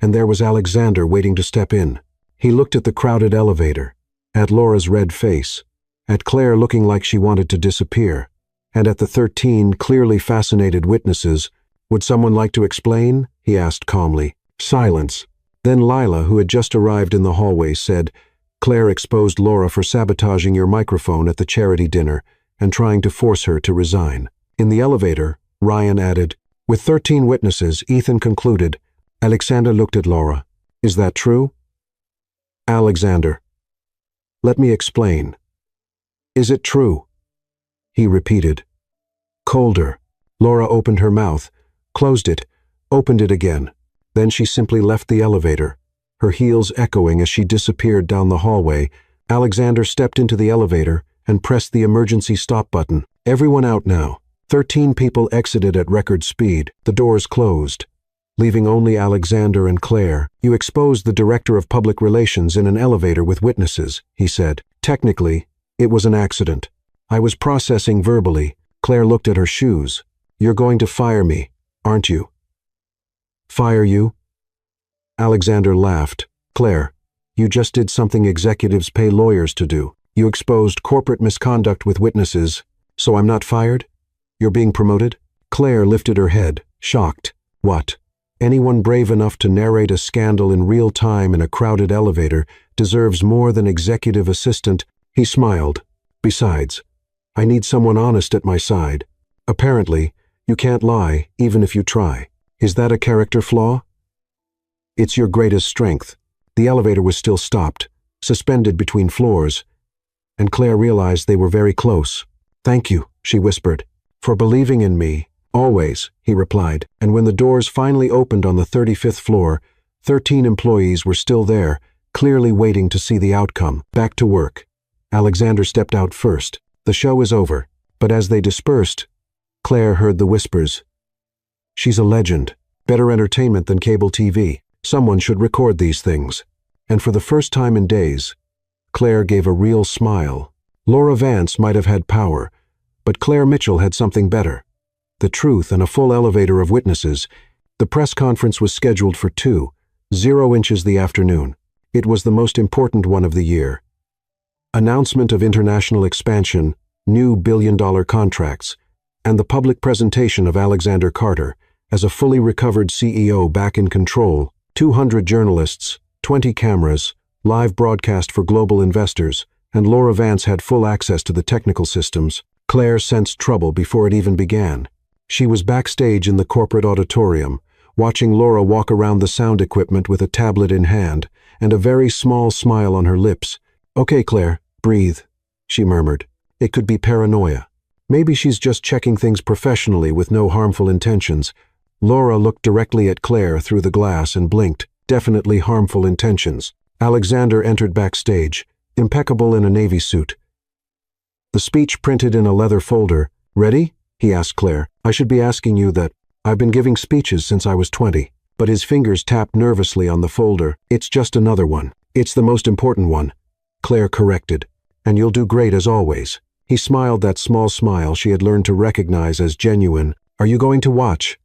and there was Alexander waiting to step in. He looked at the crowded elevator, at Laura's red face, at Claire looking like she wanted to disappear, and at the 13 clearly fascinated witnesses. "Would someone like to explain?" he asked calmly. Silence. Then Lila, who had just arrived in the hallway, said, "Claire exposed Laura for sabotaging your microphone at the charity dinner and trying to force her to resign." In the elevator, Ryan added, "With 13 witnesses," Ethan concluded. Alexander looked at Laura. "Is that true?" "Alexander, let me explain. Is it true?" He repeated. Colder. Laura opened her mouth, closed it, opened it again. Then she simply left the elevator, her heels echoing as she disappeared down the hallway. Alexander stepped into the elevator and pressed the emergency stop button. Everyone out now. 13 people exited at record speed. The doors closed, leaving only Alexander and Claire. "You exposed the director of public relations in an elevator with witnesses," he said. "Technically, it was an accident. I was processing verbally." Claire looked at her shoes. "You're going to fire me, aren't you?" "Fire you?" Alexander laughed. "Claire, you just did something executives pay lawyers to do. You exposed corporate misconduct with witnesses, so I'm not fired? You're being promoted?" Claire lifted her head, shocked. "What? Anyone brave enough to narrate a scandal in real time in a crowded elevator deserves more than executive assistant." He smiled. "Besides, I need someone honest at my side. Apparently, you can't lie, even if you try. Is that a character flaw?" "It's your greatest strength." The elevator was still stopped, suspended between floors, and Claire realized they were very close. "Thank you," she whispered, "for believing in me." "Always," he replied, and when the doors finally opened on the 35th floor, 13 employees were still there, clearly waiting to see the outcome. Back to work. Alexander stepped out first. The show is over, but as they dispersed, Claire heard the whispers. "She's a legend. Better entertainment than cable TV." Someone should record these things. And for the first time in days, Claire gave a real smile. Laura Vance might have had power, but Claire Mitchell had something better. The truth and a full elevator of witnesses. The press conference was scheduled for 2:00 the afternoon. It was the most important one of the year. Announcement of international expansion, new billion-dollar contracts, and the public presentation of Alexander Carter as a fully recovered CEO back in control. 200 journalists, 20 cameras, live broadcast for global investors, and Laura Vance had full access to the technical systems. Claire sensed trouble before it even began. She was backstage in the corporate auditorium, watching Laura walk around the sound equipment with a tablet in hand and a very small smile on her lips. "Okay, Claire, breathe," she murmured. "It could be paranoia. Maybe she's just checking things professionally with no harmful intentions." Laura looked directly at Claire through the glass and blinked. Definitely harmful intentions. Alexander entered backstage, impeccable in a navy suit. The speech printed in a leather folder. "Ready?" he asked Claire. "I should be asking you that. I've been giving speeches since I was 20. But his fingers tapped nervously on the folder. "It's just another one. It's the most important one," Claire corrected. "And you'll do great as always." He smiled that small smile she had learned to recognize as genuine. "Are you going to watch?"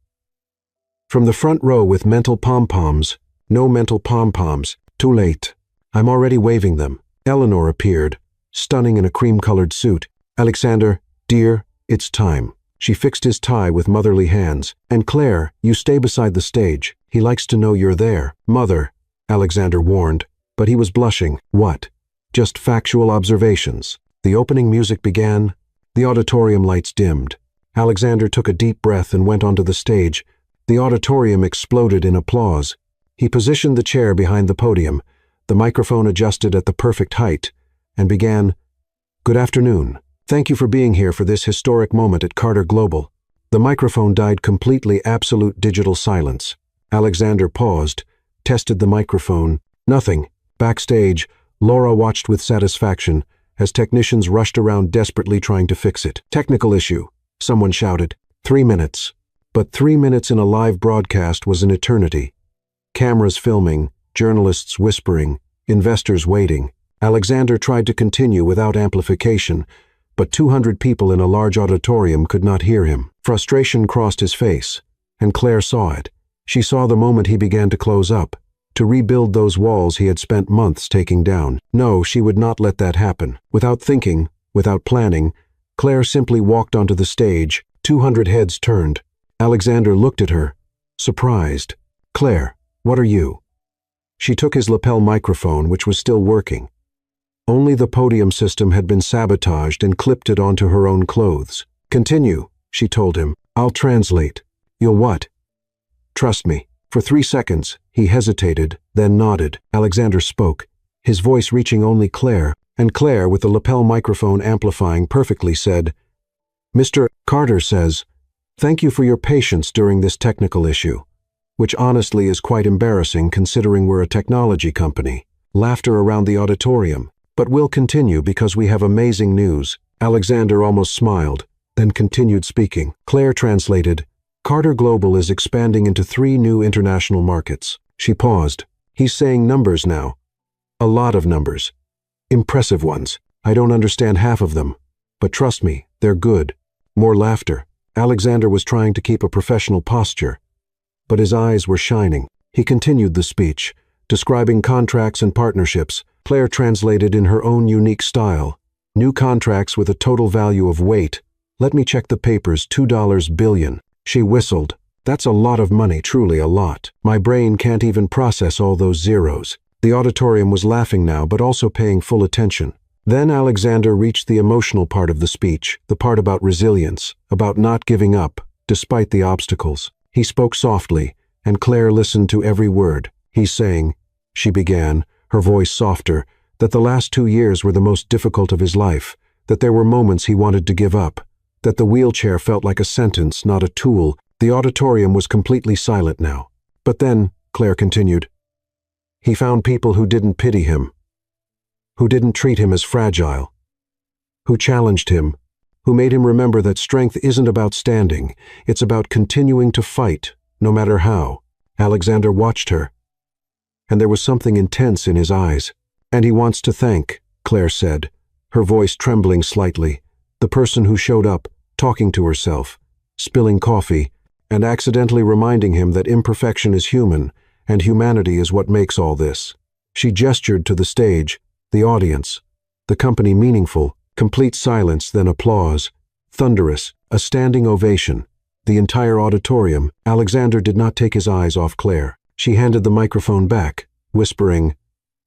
From the front row with mental pom-poms. No mental pom-poms. Too late. I'm already waving them. Eleanor appeared, stunning in a cream-colored suit. "Alexander, dear, it's time." She fixed his tie with motherly hands. "And Claire, you stay beside the stage. He likes to know you're there." "Mother," Alexander warned, but he was blushing. "What?" "Just factual observations." The opening music began. The auditorium lights dimmed. Alexander took a deep breath and went onto the stage. The auditorium exploded in applause. He positioned the chair behind the podium, the microphone adjusted at the perfect height, and began, "Good afternoon. Thank you for being here for this historic moment at Carter Global." The microphone died completely absolute digital silence. Alexander paused, tested the microphone. Nothing. Backstage, Laura watched with satisfaction as technicians rushed around desperately trying to fix it. "Technical issue," someone shouted. 3 minutes. But 3 minutes in a live broadcast was an eternity. Cameras filming, journalists whispering, investors waiting. Alexander tried to continue without amplification, but 200 people in a large auditorium could not hear him. Frustration crossed his face, and Claire saw it. She saw the moment he began to close up, to rebuild those walls he had spent months taking down. No, she would not let that happen. Without thinking, without planning, Claire simply walked onto the stage. 200 heads turned. Alexander looked at her, surprised. "Claire, what are you?" She took his lapel microphone, which was still working. Only the podium system had been sabotaged and clipped it onto her own clothes. "Continue," she told him. "I'll translate." "You'll what?" "Trust me." For 3 seconds, he hesitated, then nodded. Alexander spoke, his voice reaching only Claire, and Claire, with the lapel microphone amplifying perfectly, said, "Mr. Carter says, thank you for your patience during this technical issue, which honestly is quite embarrassing considering we're a technology company." Laughter around the auditorium. "But we'll continue because we have amazing news." Alexander almost smiled, then continued speaking. Claire translated, "Carter Global is expanding into 3 new international markets." She paused. "He's saying numbers now. A lot of numbers. Impressive ones. I don't understand half of them. But trust me, they're good." More laughter. Alexander was trying to keep a professional posture, but his eyes were shining. He continued the speech, describing contracts and partnerships. Claire translated in her own unique style. "New contracts with a total value of wait. Let me check the papers, $2 billion. She whistled. "That's a lot of money, truly a lot. My brain can't even process all those zeros." The auditorium was laughing now, but also paying full attention. Then Alexander reached the emotional part of the speech, the part about resilience, about not giving up, despite the obstacles. He spoke softly, and Claire listened to every word. "He's saying," she began, her voice softer, "that the last 2 years were the most difficult of his life, that there were moments he wanted to give up, that the wheelchair felt like a sentence, not a tool." The auditorium was completely silent now. "But then," Claire continued, "he found people who didn't pity him, who didn't treat him as fragile, who challenged him, who made him remember that strength isn't about standing, it's about continuing to fight, no matter how." Alexander watched her, and there was something intense in his eyes. "And he wants to thank," Claire said, her voice trembling slightly, "the person who showed up, talking to herself, spilling coffee, and accidentally reminding him that imperfection is human, and humanity is what makes all this." She gestured to the stage, the audience, the company meaningful, complete silence, then applause, thunderous, a standing ovation. The entire auditorium. Alexander did not take his eyes off Claire. She handed the microphone back, whispering,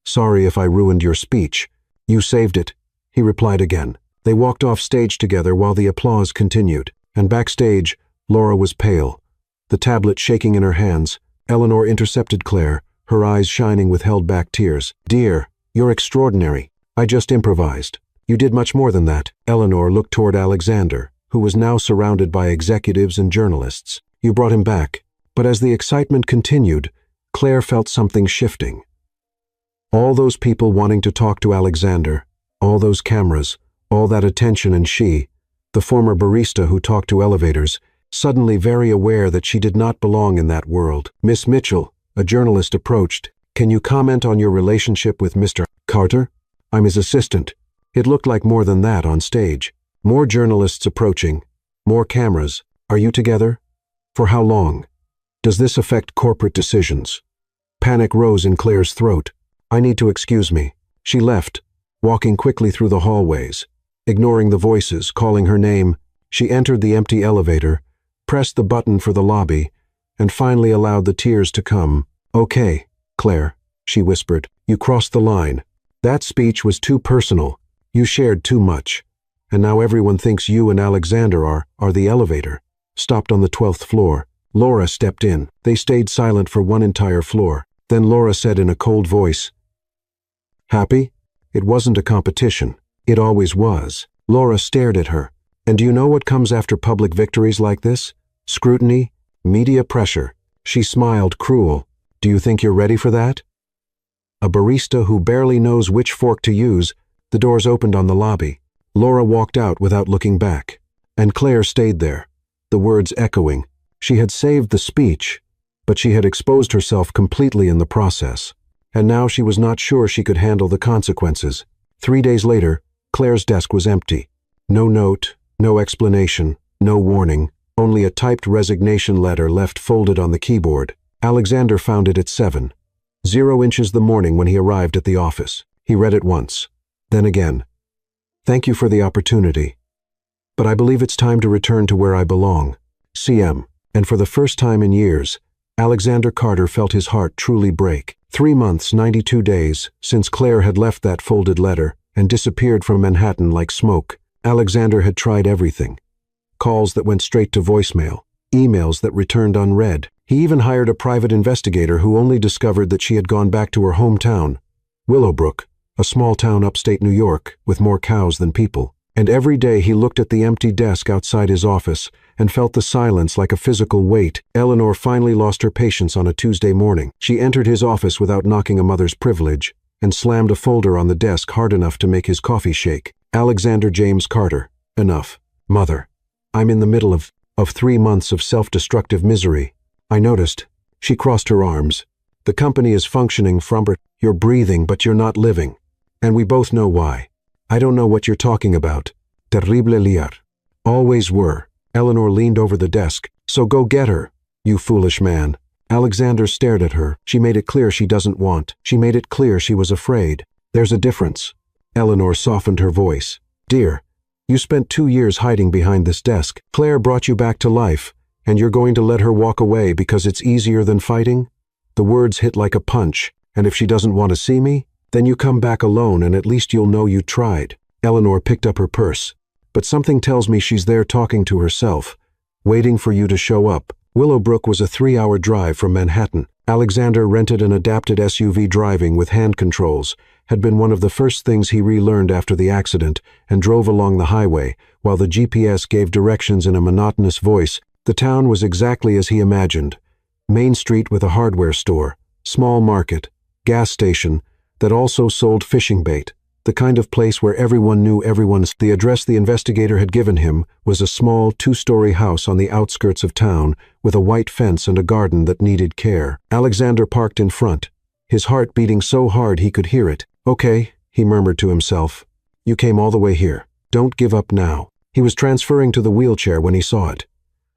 "Sorry if I ruined your speech." "You saved it," he replied again. They walked off stage together while the applause continued, and backstage, Laura was pale, the tablet shaking in her hands. Eleanor intercepted Claire, her eyes shining with held-back tears. "Dear, you're extraordinary. I just improvised. You did much more than that." Eleanor looked toward Alexander, who was now surrounded by executives and journalists. "You brought him back." But as the excitement continued, Claire felt something shifting. All those people wanting to talk to Alexander, all those cameras, all that attention, and she, the former barista who talked to elevators, suddenly very aware that she did not belong in that world. "Miss Mitchell," a journalist approached, "can you comment on your relationship with Mr. Carter?" "I'm his assistant." It looked like more than that on stage. More journalists approaching, more cameras. "Are you together? For how long? Does this affect corporate decisions?" Panic rose in Claire's throat. "I need to excuse me." She left, walking quickly through the hallways, ignoring the voices, calling her name. She entered the empty elevator, pressed the button for the lobby, and finally allowed the tears to come. "Okay, Claire," she whispered, "you crossed the line. That speech was too personal. You shared too much. And now everyone thinks you and Alexander are the elevator." Stopped on the 12th floor. Laura stepped in. They stayed silent for one entire floor. Then Laura said in a cold voice, "Happy? It wasn't a competition. It always was." Laura stared at her. "And do you know what comes after public victories like this? Scrutiny, media pressure." She smiled, cruel. "Do you think you're ready for that?" A barista who barely knows which fork to use. The doors opened on the lobby. Laura walked out without looking back, and Claire stayed there, the words echoing. She had saved the speech, but she had exposed herself completely in the process, and now she was not sure she could handle the consequences. 3 days later, Claire's desk was empty. No note, no explanation, no warning, only a typed resignation letter left folded on the keyboard. Alexander found it at 7:00 the morning when he arrived at the office. He read it once, then again. "Thank you for the opportunity, but I believe it's time to return to where I belong. CM." And for the first time in years, Alexander Carter felt his heart truly break. 3 months, 92 days, since Claire had left that folded letter and disappeared from Manhattan like smoke. Alexander had tried everything. Calls that went straight to voicemail, emails that returned unread. He even hired a private investigator who only discovered that she had gone back to her hometown, Willowbrook, a small town upstate New York with more cows than people. And every day he looked at the empty desk outside his office and felt the silence like a physical weight. Eleanor finally lost her patience on a Tuesday morning. She entered his office without knocking a mother's privilege and slammed a folder on the desk hard enough to make his coffee shake. "Alexander James Carter." "Enough. Mother, I'm in the middle of 3 months of self-destructive misery. I noticed." She crossed her arms. "The company is functioning from you're breathing, but you're not living. And we both know why. I don't know what you're talking about. Terrible liar. Always were." Eleanor leaned over the desk. "So go get her, you foolish man." Alexander stared at her. She made it clear she doesn't want. She made it clear she was afraid. "There's a difference." Eleanor softened her voice. "Dear, you spent 2 years hiding behind this desk. Claire brought you back to life, and you're going to let her walk away because it's easier than fighting?" The words hit like a punch. "And if she doesn't want to see me, then you come back alone and at least you'll know you tried." Eleanor picked up her purse. "But something tells me she's there talking to herself, waiting for you to show up." Willowbrook was a 3-hour drive from Manhattan. Alexander rented an adapted SUV. Driving with hand controls had been one of the first things he relearned after the accident, and drove along the highway, while the GPS gave directions in a monotonous voice. The town was exactly as he imagined. Main Street with a hardware store, small market, gas station, that also sold fishing bait, the kind of place where everyone knew everyone's. The address the investigator had given him was a small 2-story house on the outskirts of town with a white fence and a garden that needed care. Alexander parked in front, his heart beating so hard he could hear it. "Okay," he murmured to himself. "You came all the way here. Don't give up now." He was transferring to the wheelchair when he saw it.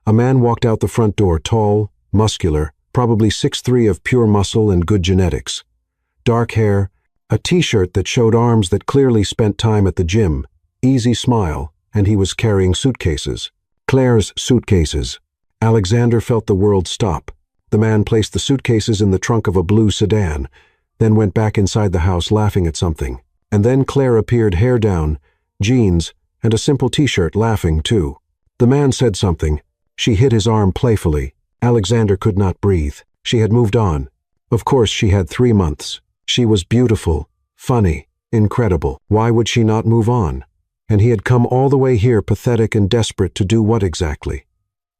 A man walked out the front door, tall, muscular, probably 6'3" of pure muscle and good genetics. Dark hair, a t-shirt that showed arms that clearly spent time at the gym, easy smile, and he was carrying suitcases. Claire's suitcases. Alexander felt the world stop. The man placed the suitcases in the trunk of a blue sedan, then went back inside the house laughing at something. And then Claire appeared, hair down, jeans, and a simple t-shirt, laughing too. The man said something. She hit his arm playfully. Alexander could not breathe. She had moved on. Of course she had 3 months. She was beautiful, funny, incredible. Why would she not move on? And he had come all the way here, pathetic and desperate, to do what exactly?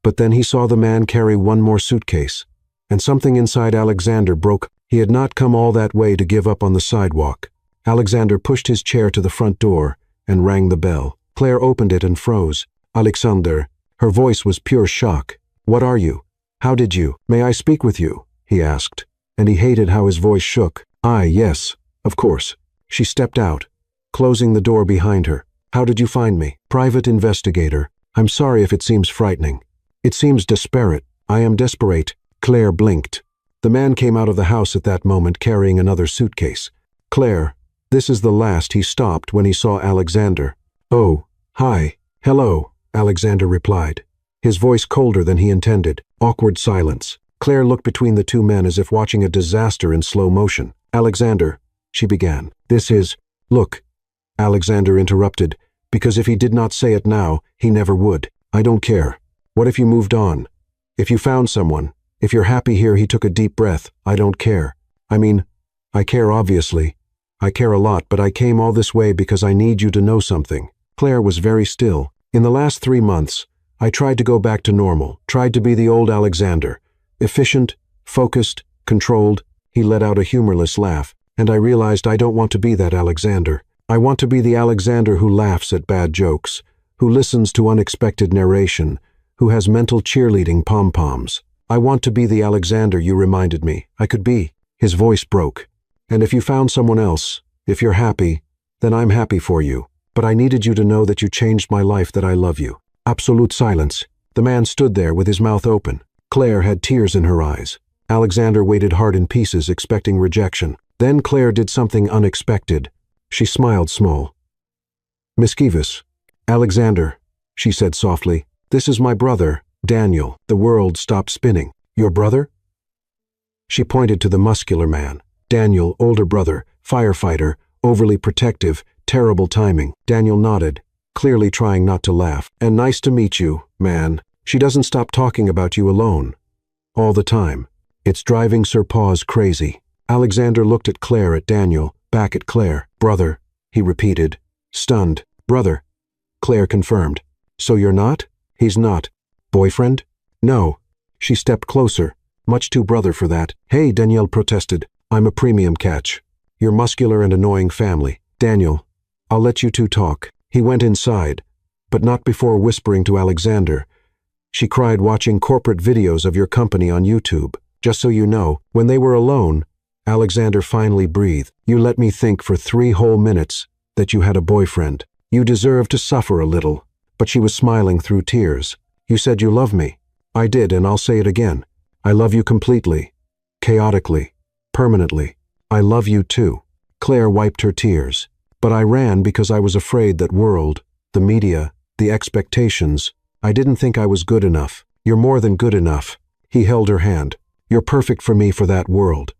But then he saw the man carry one more suitcase, and something inside Alexander broke. He had not come all that way to give up on the sidewalk. Alexander pushed his chair to the front door and rang the bell. Claire opened it and froze. "Alexander." Her voice was pure shock. "What are you? How did you? May I speak with you?" he asked, and he hated how his voice shook. Yes, of course." She stepped out, closing the door behind her. "How did you find me?" "Private investigator. I'm sorry if it seems frightening. It seems desperate. I am desperate." Claire blinked. The man came out of the house at that moment carrying another suitcase. "Claire, this is the last." He stopped when he saw Alexander. "Oh, hi. Hello," Alexander replied, his voice colder than he intended. Awkward silence. Claire looked between the two men as if watching a disaster in slow motion. "Alexander," she began. "This is—" "Look," Alexander interrupted, because if he did not say it now, he never would. "I don't care. What if you moved on? If you found someone? If you're happy here?" He took a deep breath. "I don't care. I mean, I care obviously. I care a lot, but I came all this way because I need you to know something." Claire was very still. "In the last 3 months, I tried to go back to normal, tried to be the old Alexander. Efficient, focused, controlled." He let out a humorless laugh. "And I realized I don't want to be that Alexander. I want to be the Alexander who laughs at bad jokes, who listens to unexpected narration, who has mental cheerleading pom-poms. I want to be the Alexander you reminded me I could be." His voice broke. "And if you found someone else, if you're happy, then I'm happy for you. But I needed you to know that you changed my life, that I love you." Absolute silence. The man stood there with his mouth open. Claire had tears in her eyes. Alexander waited hard in pieces, expecting rejection. Then Claire did something unexpected. She smiled small. "Mischievous. Alexander," she said softly, "this is my brother, Daniel." The world stopped spinning. "Your brother?" She pointed to the muscular man. "Daniel, older brother, firefighter, overly protective, terrible timing." Daniel nodded, clearly trying not to laugh. "And nice to meet you, man. She doesn't stop talking about you alone. All the time. It's driving Sir Paws crazy." Alexander looked at Claire, at Daniel, back at Claire. "Brother," he repeated, stunned. "Brother," Claire confirmed. "So you're not?" "He's not." "Boyfriend?" "No." She stepped closer. "Much too brother for that." "Hey," Danielle protested. "I'm a premium catch. You're muscular and annoying family." "Daniel, I'll let you two talk." He went inside, but not before whispering to Alexander. "She cried watching corporate videos of your company on YouTube. Just so you know." When they were alone, Alexander finally breathed. "You let me think for 3 whole minutes that you had a boyfriend. You deserve to suffer a little." But she was smiling through tears. "You said you love me." "I did, and I'll say it again. I love you completely. Chaotically. Permanently. I love you too." Claire wiped her tears. "But I ran because I was afraid that world, the media, the expectations. I didn't think I was good enough." "You're more than good enough." He held her hand. "You're perfect for me, for that world.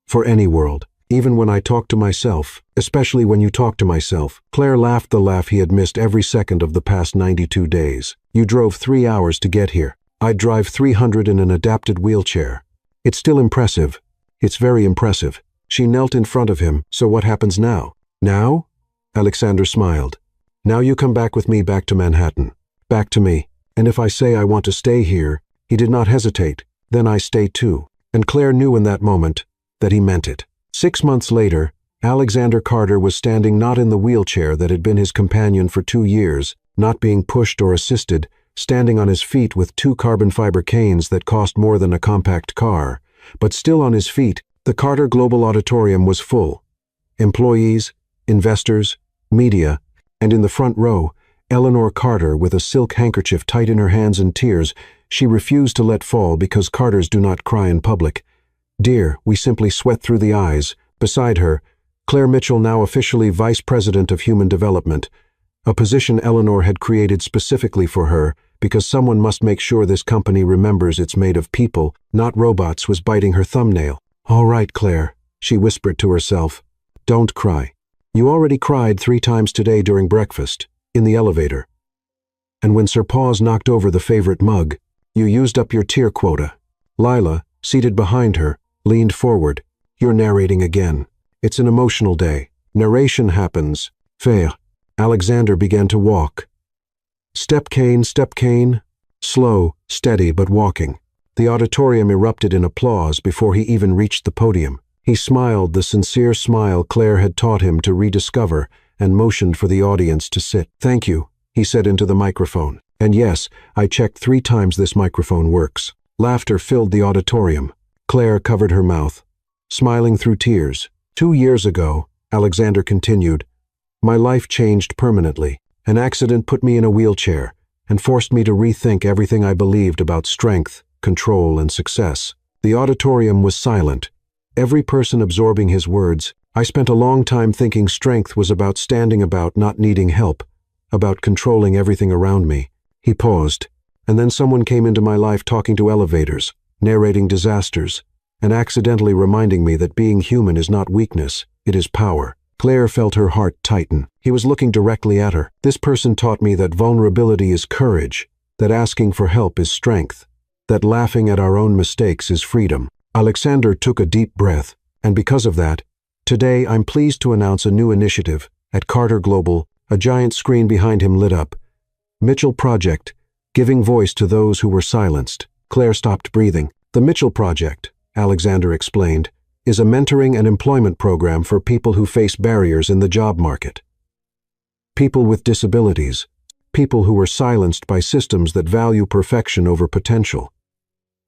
For any world. Even when I talk to myself, especially when you talk to myself." Claire laughed the laugh he had missed every second of the past 92 days. "You drove 3 hours to get here. I'd drive 300 in an adapted wheelchair. It's still impressive. It's very impressive." She knelt in front of him. "So what happens now?" "Now?" Alexander smiled. "Now you come back with me, back to Manhattan. Back to me. And if I say I want to stay here," he did not hesitate, "then I stay too." And Claire knew in that moment that he meant it. 6 months later, Alexander Carter was standing not in the wheelchair that had been his companion for 2 years, not being pushed or assisted, standing on his feet with 2 carbon fiber canes that cost more than a compact car, but still on his feet, The Carter Global Auditorium was full. Employees, investors, media, and in the front row, Eleanor Carter with a silk handkerchief tight in her hands and tears she refused to let fall because Carters do not cry in public. Dear, we simply sweat through the eyes. Beside her, Claire Mitchell, now officially Vice President of Human Development, a position Eleanor had created specifically for her because someone must make sure this company remembers it's made of people, not robots, was biting her thumbnail. All right, Claire, she whispered to herself. Don't cry. You already cried 3 times today during breakfast, in the elevator. And when Sir Paws knocked over the favorite mug, you used up your tear quota. Lila, seated behind her, leaned forward. You're narrating again. It's an emotional day. Narration happens. Faire. Alexander began to walk. Step cane, slow, steady, but walking. The auditorium erupted in applause before he even reached the podium. He smiled the sincere smile Claire had taught him to rediscover and motioned for the audience to sit. Thank you, he said into the microphone. And yes, I checked 3 times this microphone works. Laughter filled the auditorium. Claire covered her mouth, smiling through tears. 2 years ago, Alexander continued, my life changed permanently. An accident put me in a wheelchair and forced me to rethink everything I believed about strength, control, and success. The auditorium was silent, every person absorbing his words. I spent a long time thinking strength was about standing about not needing help, about controlling everything around me. He paused, and then someone came into my life talking to elevators, narrating disasters, and accidentally reminding me that being human is not weakness, it is power. Claire felt her heart tighten. He was looking directly at her. This person taught me that vulnerability is courage, that asking for help is strength, that laughing at our own mistakes is freedom. Alexander took a deep breath, and because of that, today I'm pleased to announce a new initiative. At Carter Global, a giant screen behind him lit up. Mitchell Project, giving voice to those who were silenced. Claire stopped breathing. The Mitchell Project, Alexander explained, is a mentoring and employment program for people who face barriers in the job market. People with disabilities, people who were silenced by systems that value perfection over potential,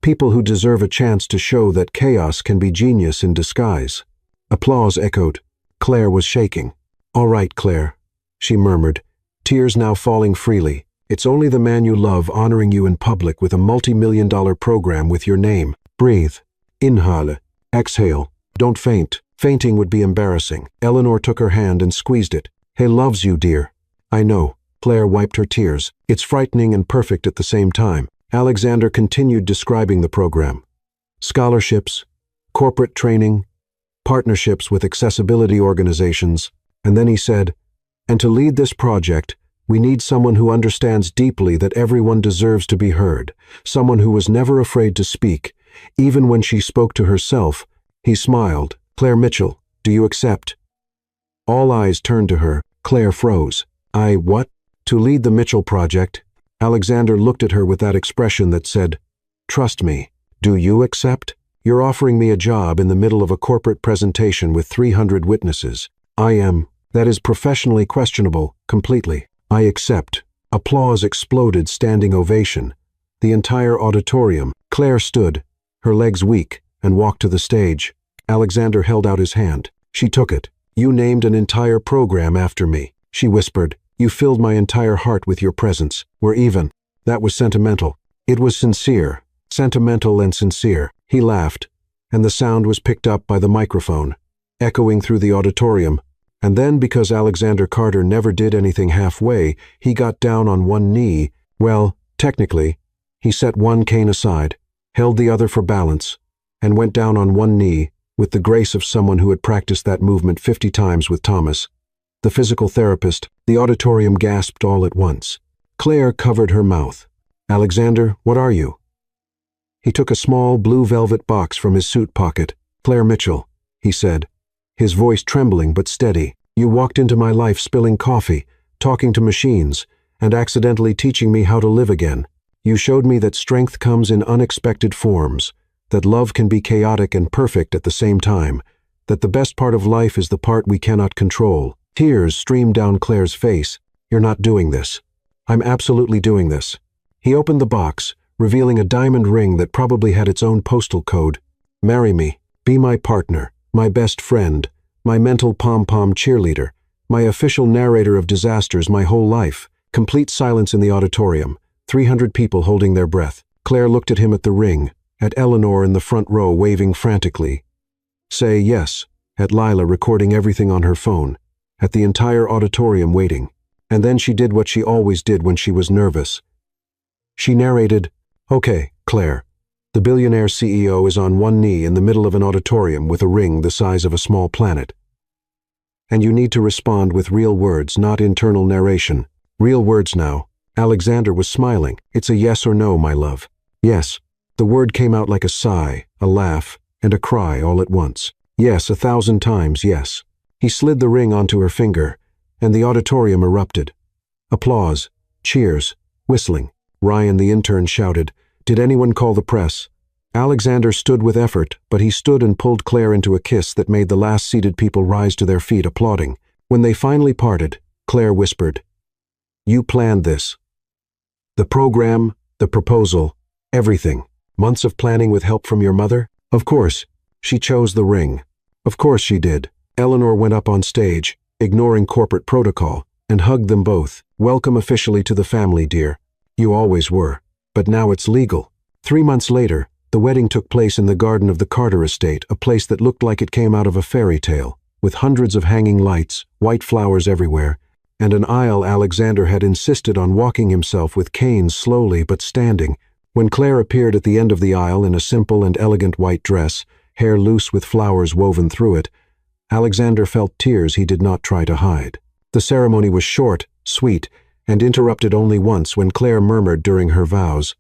people who deserve a chance to show that chaos can be genius in disguise. Applause echoed. Claire was shaking. All right, Claire, she murmured, tears now falling freely. It's only the man you love honoring you in public with a multi-million-dollar program with your name. Breathe. Inhale. Exhale. Don't faint. Fainting would be embarrassing. Eleanor took her hand and squeezed it. He loves you, dear. I know. Claire wiped her tears. It's frightening and perfect at the same time. Alexander continued describing the program. Scholarships, corporate training, partnerships with accessibility organizations, and then he said, and to lead this project, we need someone who understands deeply that everyone deserves to be heard, someone who was never afraid to speak. Even when she spoke to herself, he smiled. Claire Mitchell, do you accept? All eyes turned to her. Claire froze. What? To lead the Mitchell Project? Alexander looked at her with that expression that said, trust me. Do you accept? You're offering me a job in the middle of a corporate presentation with 300 witnesses. That is professionally questionable, completely. I accept. Applause exploded, standing ovation. The entire auditorium. Claire stood, her legs weak, and walked to the stage. Alexander held out his hand. She took it. You named an entire program after me, she whispered. You filled my entire heart with your presence. We're even. That was sentimental. It was sincere. Sentimental and sincere. He laughed, and the sound was picked up by the microphone, echoing through the auditorium. And then, because Alexander Carter never did anything halfway, he got down on one knee. Well, technically, he set one cane aside, held the other for balance, and went down on one knee, with the grace of someone who had practiced that movement 50 times with Thomas, the physical therapist. The auditorium gasped all at once. Claire covered her mouth. Alexander, what are you? He took a small blue velvet box from his suit pocket. Claire Mitchell, he said, his voice trembling but steady. You walked into my life spilling coffee, talking to machines, and accidentally teaching me how to live again. You showed me that strength comes in unexpected forms, that love can be chaotic and perfect at the same time, that the best part of life is the part we cannot control. Tears streamed down Claire's face. You're not doing this. I'm absolutely doing this. He opened the box, revealing a diamond ring that probably had its own postal code. Marry me. Be my partner, my best friend, my mental pom-pom cheerleader, my official narrator of disasters my whole life. Complete silence in the auditorium, 300 people holding their breath. Claire looked at him at the ring, at Eleanor in the front row waving frantically. Say yes, at Lila recording everything on her phone, at the entire auditorium waiting. And then she did what she always did when she was nervous. She narrated, "Okay, Claire, the billionaire CEO is on one knee in the middle of an auditorium with a ring the size of a small planet. And you need to respond with real words, not internal narration. Real words now." Alexander was smiling. "It's a yes or no, my love." "Yes." The word came out like a sigh, a laugh, and a cry all at once. "Yes, 1,000 times yes." He slid the ring onto her finger, and the auditorium erupted. Applause, cheers, whistling. Ryan, the intern, shouted, "Did anyone call the press?" Alexander stood with effort, but he stood and pulled Claire into a kiss that made the last seated people rise to their feet, applauding. When they finally parted, Claire whispered, "You planned this. The program, the proposal, everything. Months of planning with help from your mother? Of course, she chose the ring. Of course she did." Eleanor went up on stage, ignoring corporate protocol, and hugged them both. "Welcome officially to the family, dear. You always were. But now it's legal." 3 months later, the wedding took place in the garden of the Carter estate, a place that looked like it came out of a fairy tale, with hundreds of hanging lights, white flowers everywhere, and an aisle Alexander had insisted on walking himself with canes slowly but standing. When Claire appeared at the end of the aisle in a simple and elegant white dress, hair loose with flowers woven through it, Alexander felt tears he did not try to hide. The ceremony was short, sweet, and interrupted only once when Claire murmured during her vows,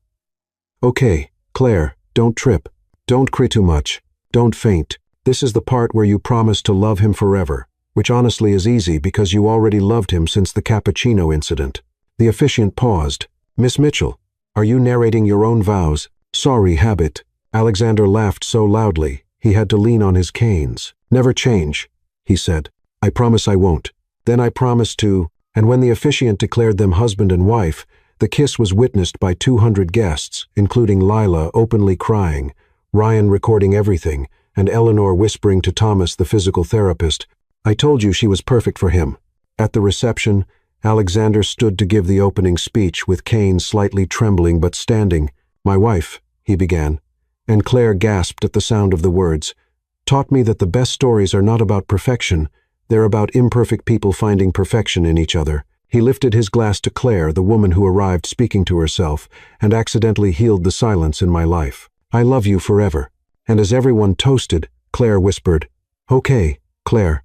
"Okay, Claire, don't trip. Don't cry too much. Don't faint. This is the part where you promise to love him forever," which honestly is easy because you already loved him since the cappuccino incident. The officiant paused. "Miss Mitchell, are you narrating your own vows?" "Sorry, habit." Alexander laughed so loudly he had to lean on his canes. "Never change," he said. "I promise I won't." Then I promised to, and when the officiant declared them husband and wife, the kiss was witnessed by 200 guests, including Lila openly crying, Ryan recording everything, and Eleanor whispering to Thomas, the physical therapist, "I told you she was perfect for him." At the reception, Alexander stood to give the opening speech with cane slightly trembling but standing. "My wife," he began, and Claire gasped at the sound of the words, "taught me that the best stories are not about perfection, they're about imperfect people finding perfection in each other." He lifted his glass to Claire, the woman who arrived speaking to herself, and accidentally healed the silence in my life. "I love you forever." And as everyone toasted, Claire whispered, "Okay, Claire.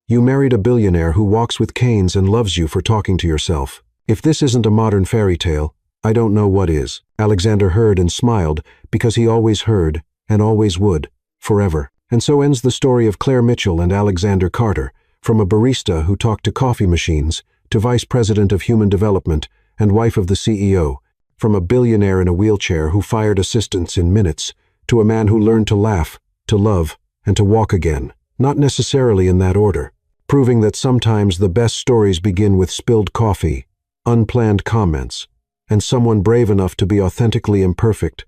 You married a billionaire who walks with canes and loves you for talking to yourself. If this isn't a modern fairy tale, I don't know what is." Alexander heard and smiled because he always heard and always would, forever. And so ends the story of Claire Mitchell and Alexander Carter, from a barista who talked to coffee machines to vice president of human development and wife of the CEO, from a billionaire in a wheelchair who fired assistants in minutes, to a man who learned to laugh, to love, and to walk again, not necessarily in that order, proving that sometimes the best stories begin with spilled coffee, unplanned comments, and someone brave enough to be authentically imperfect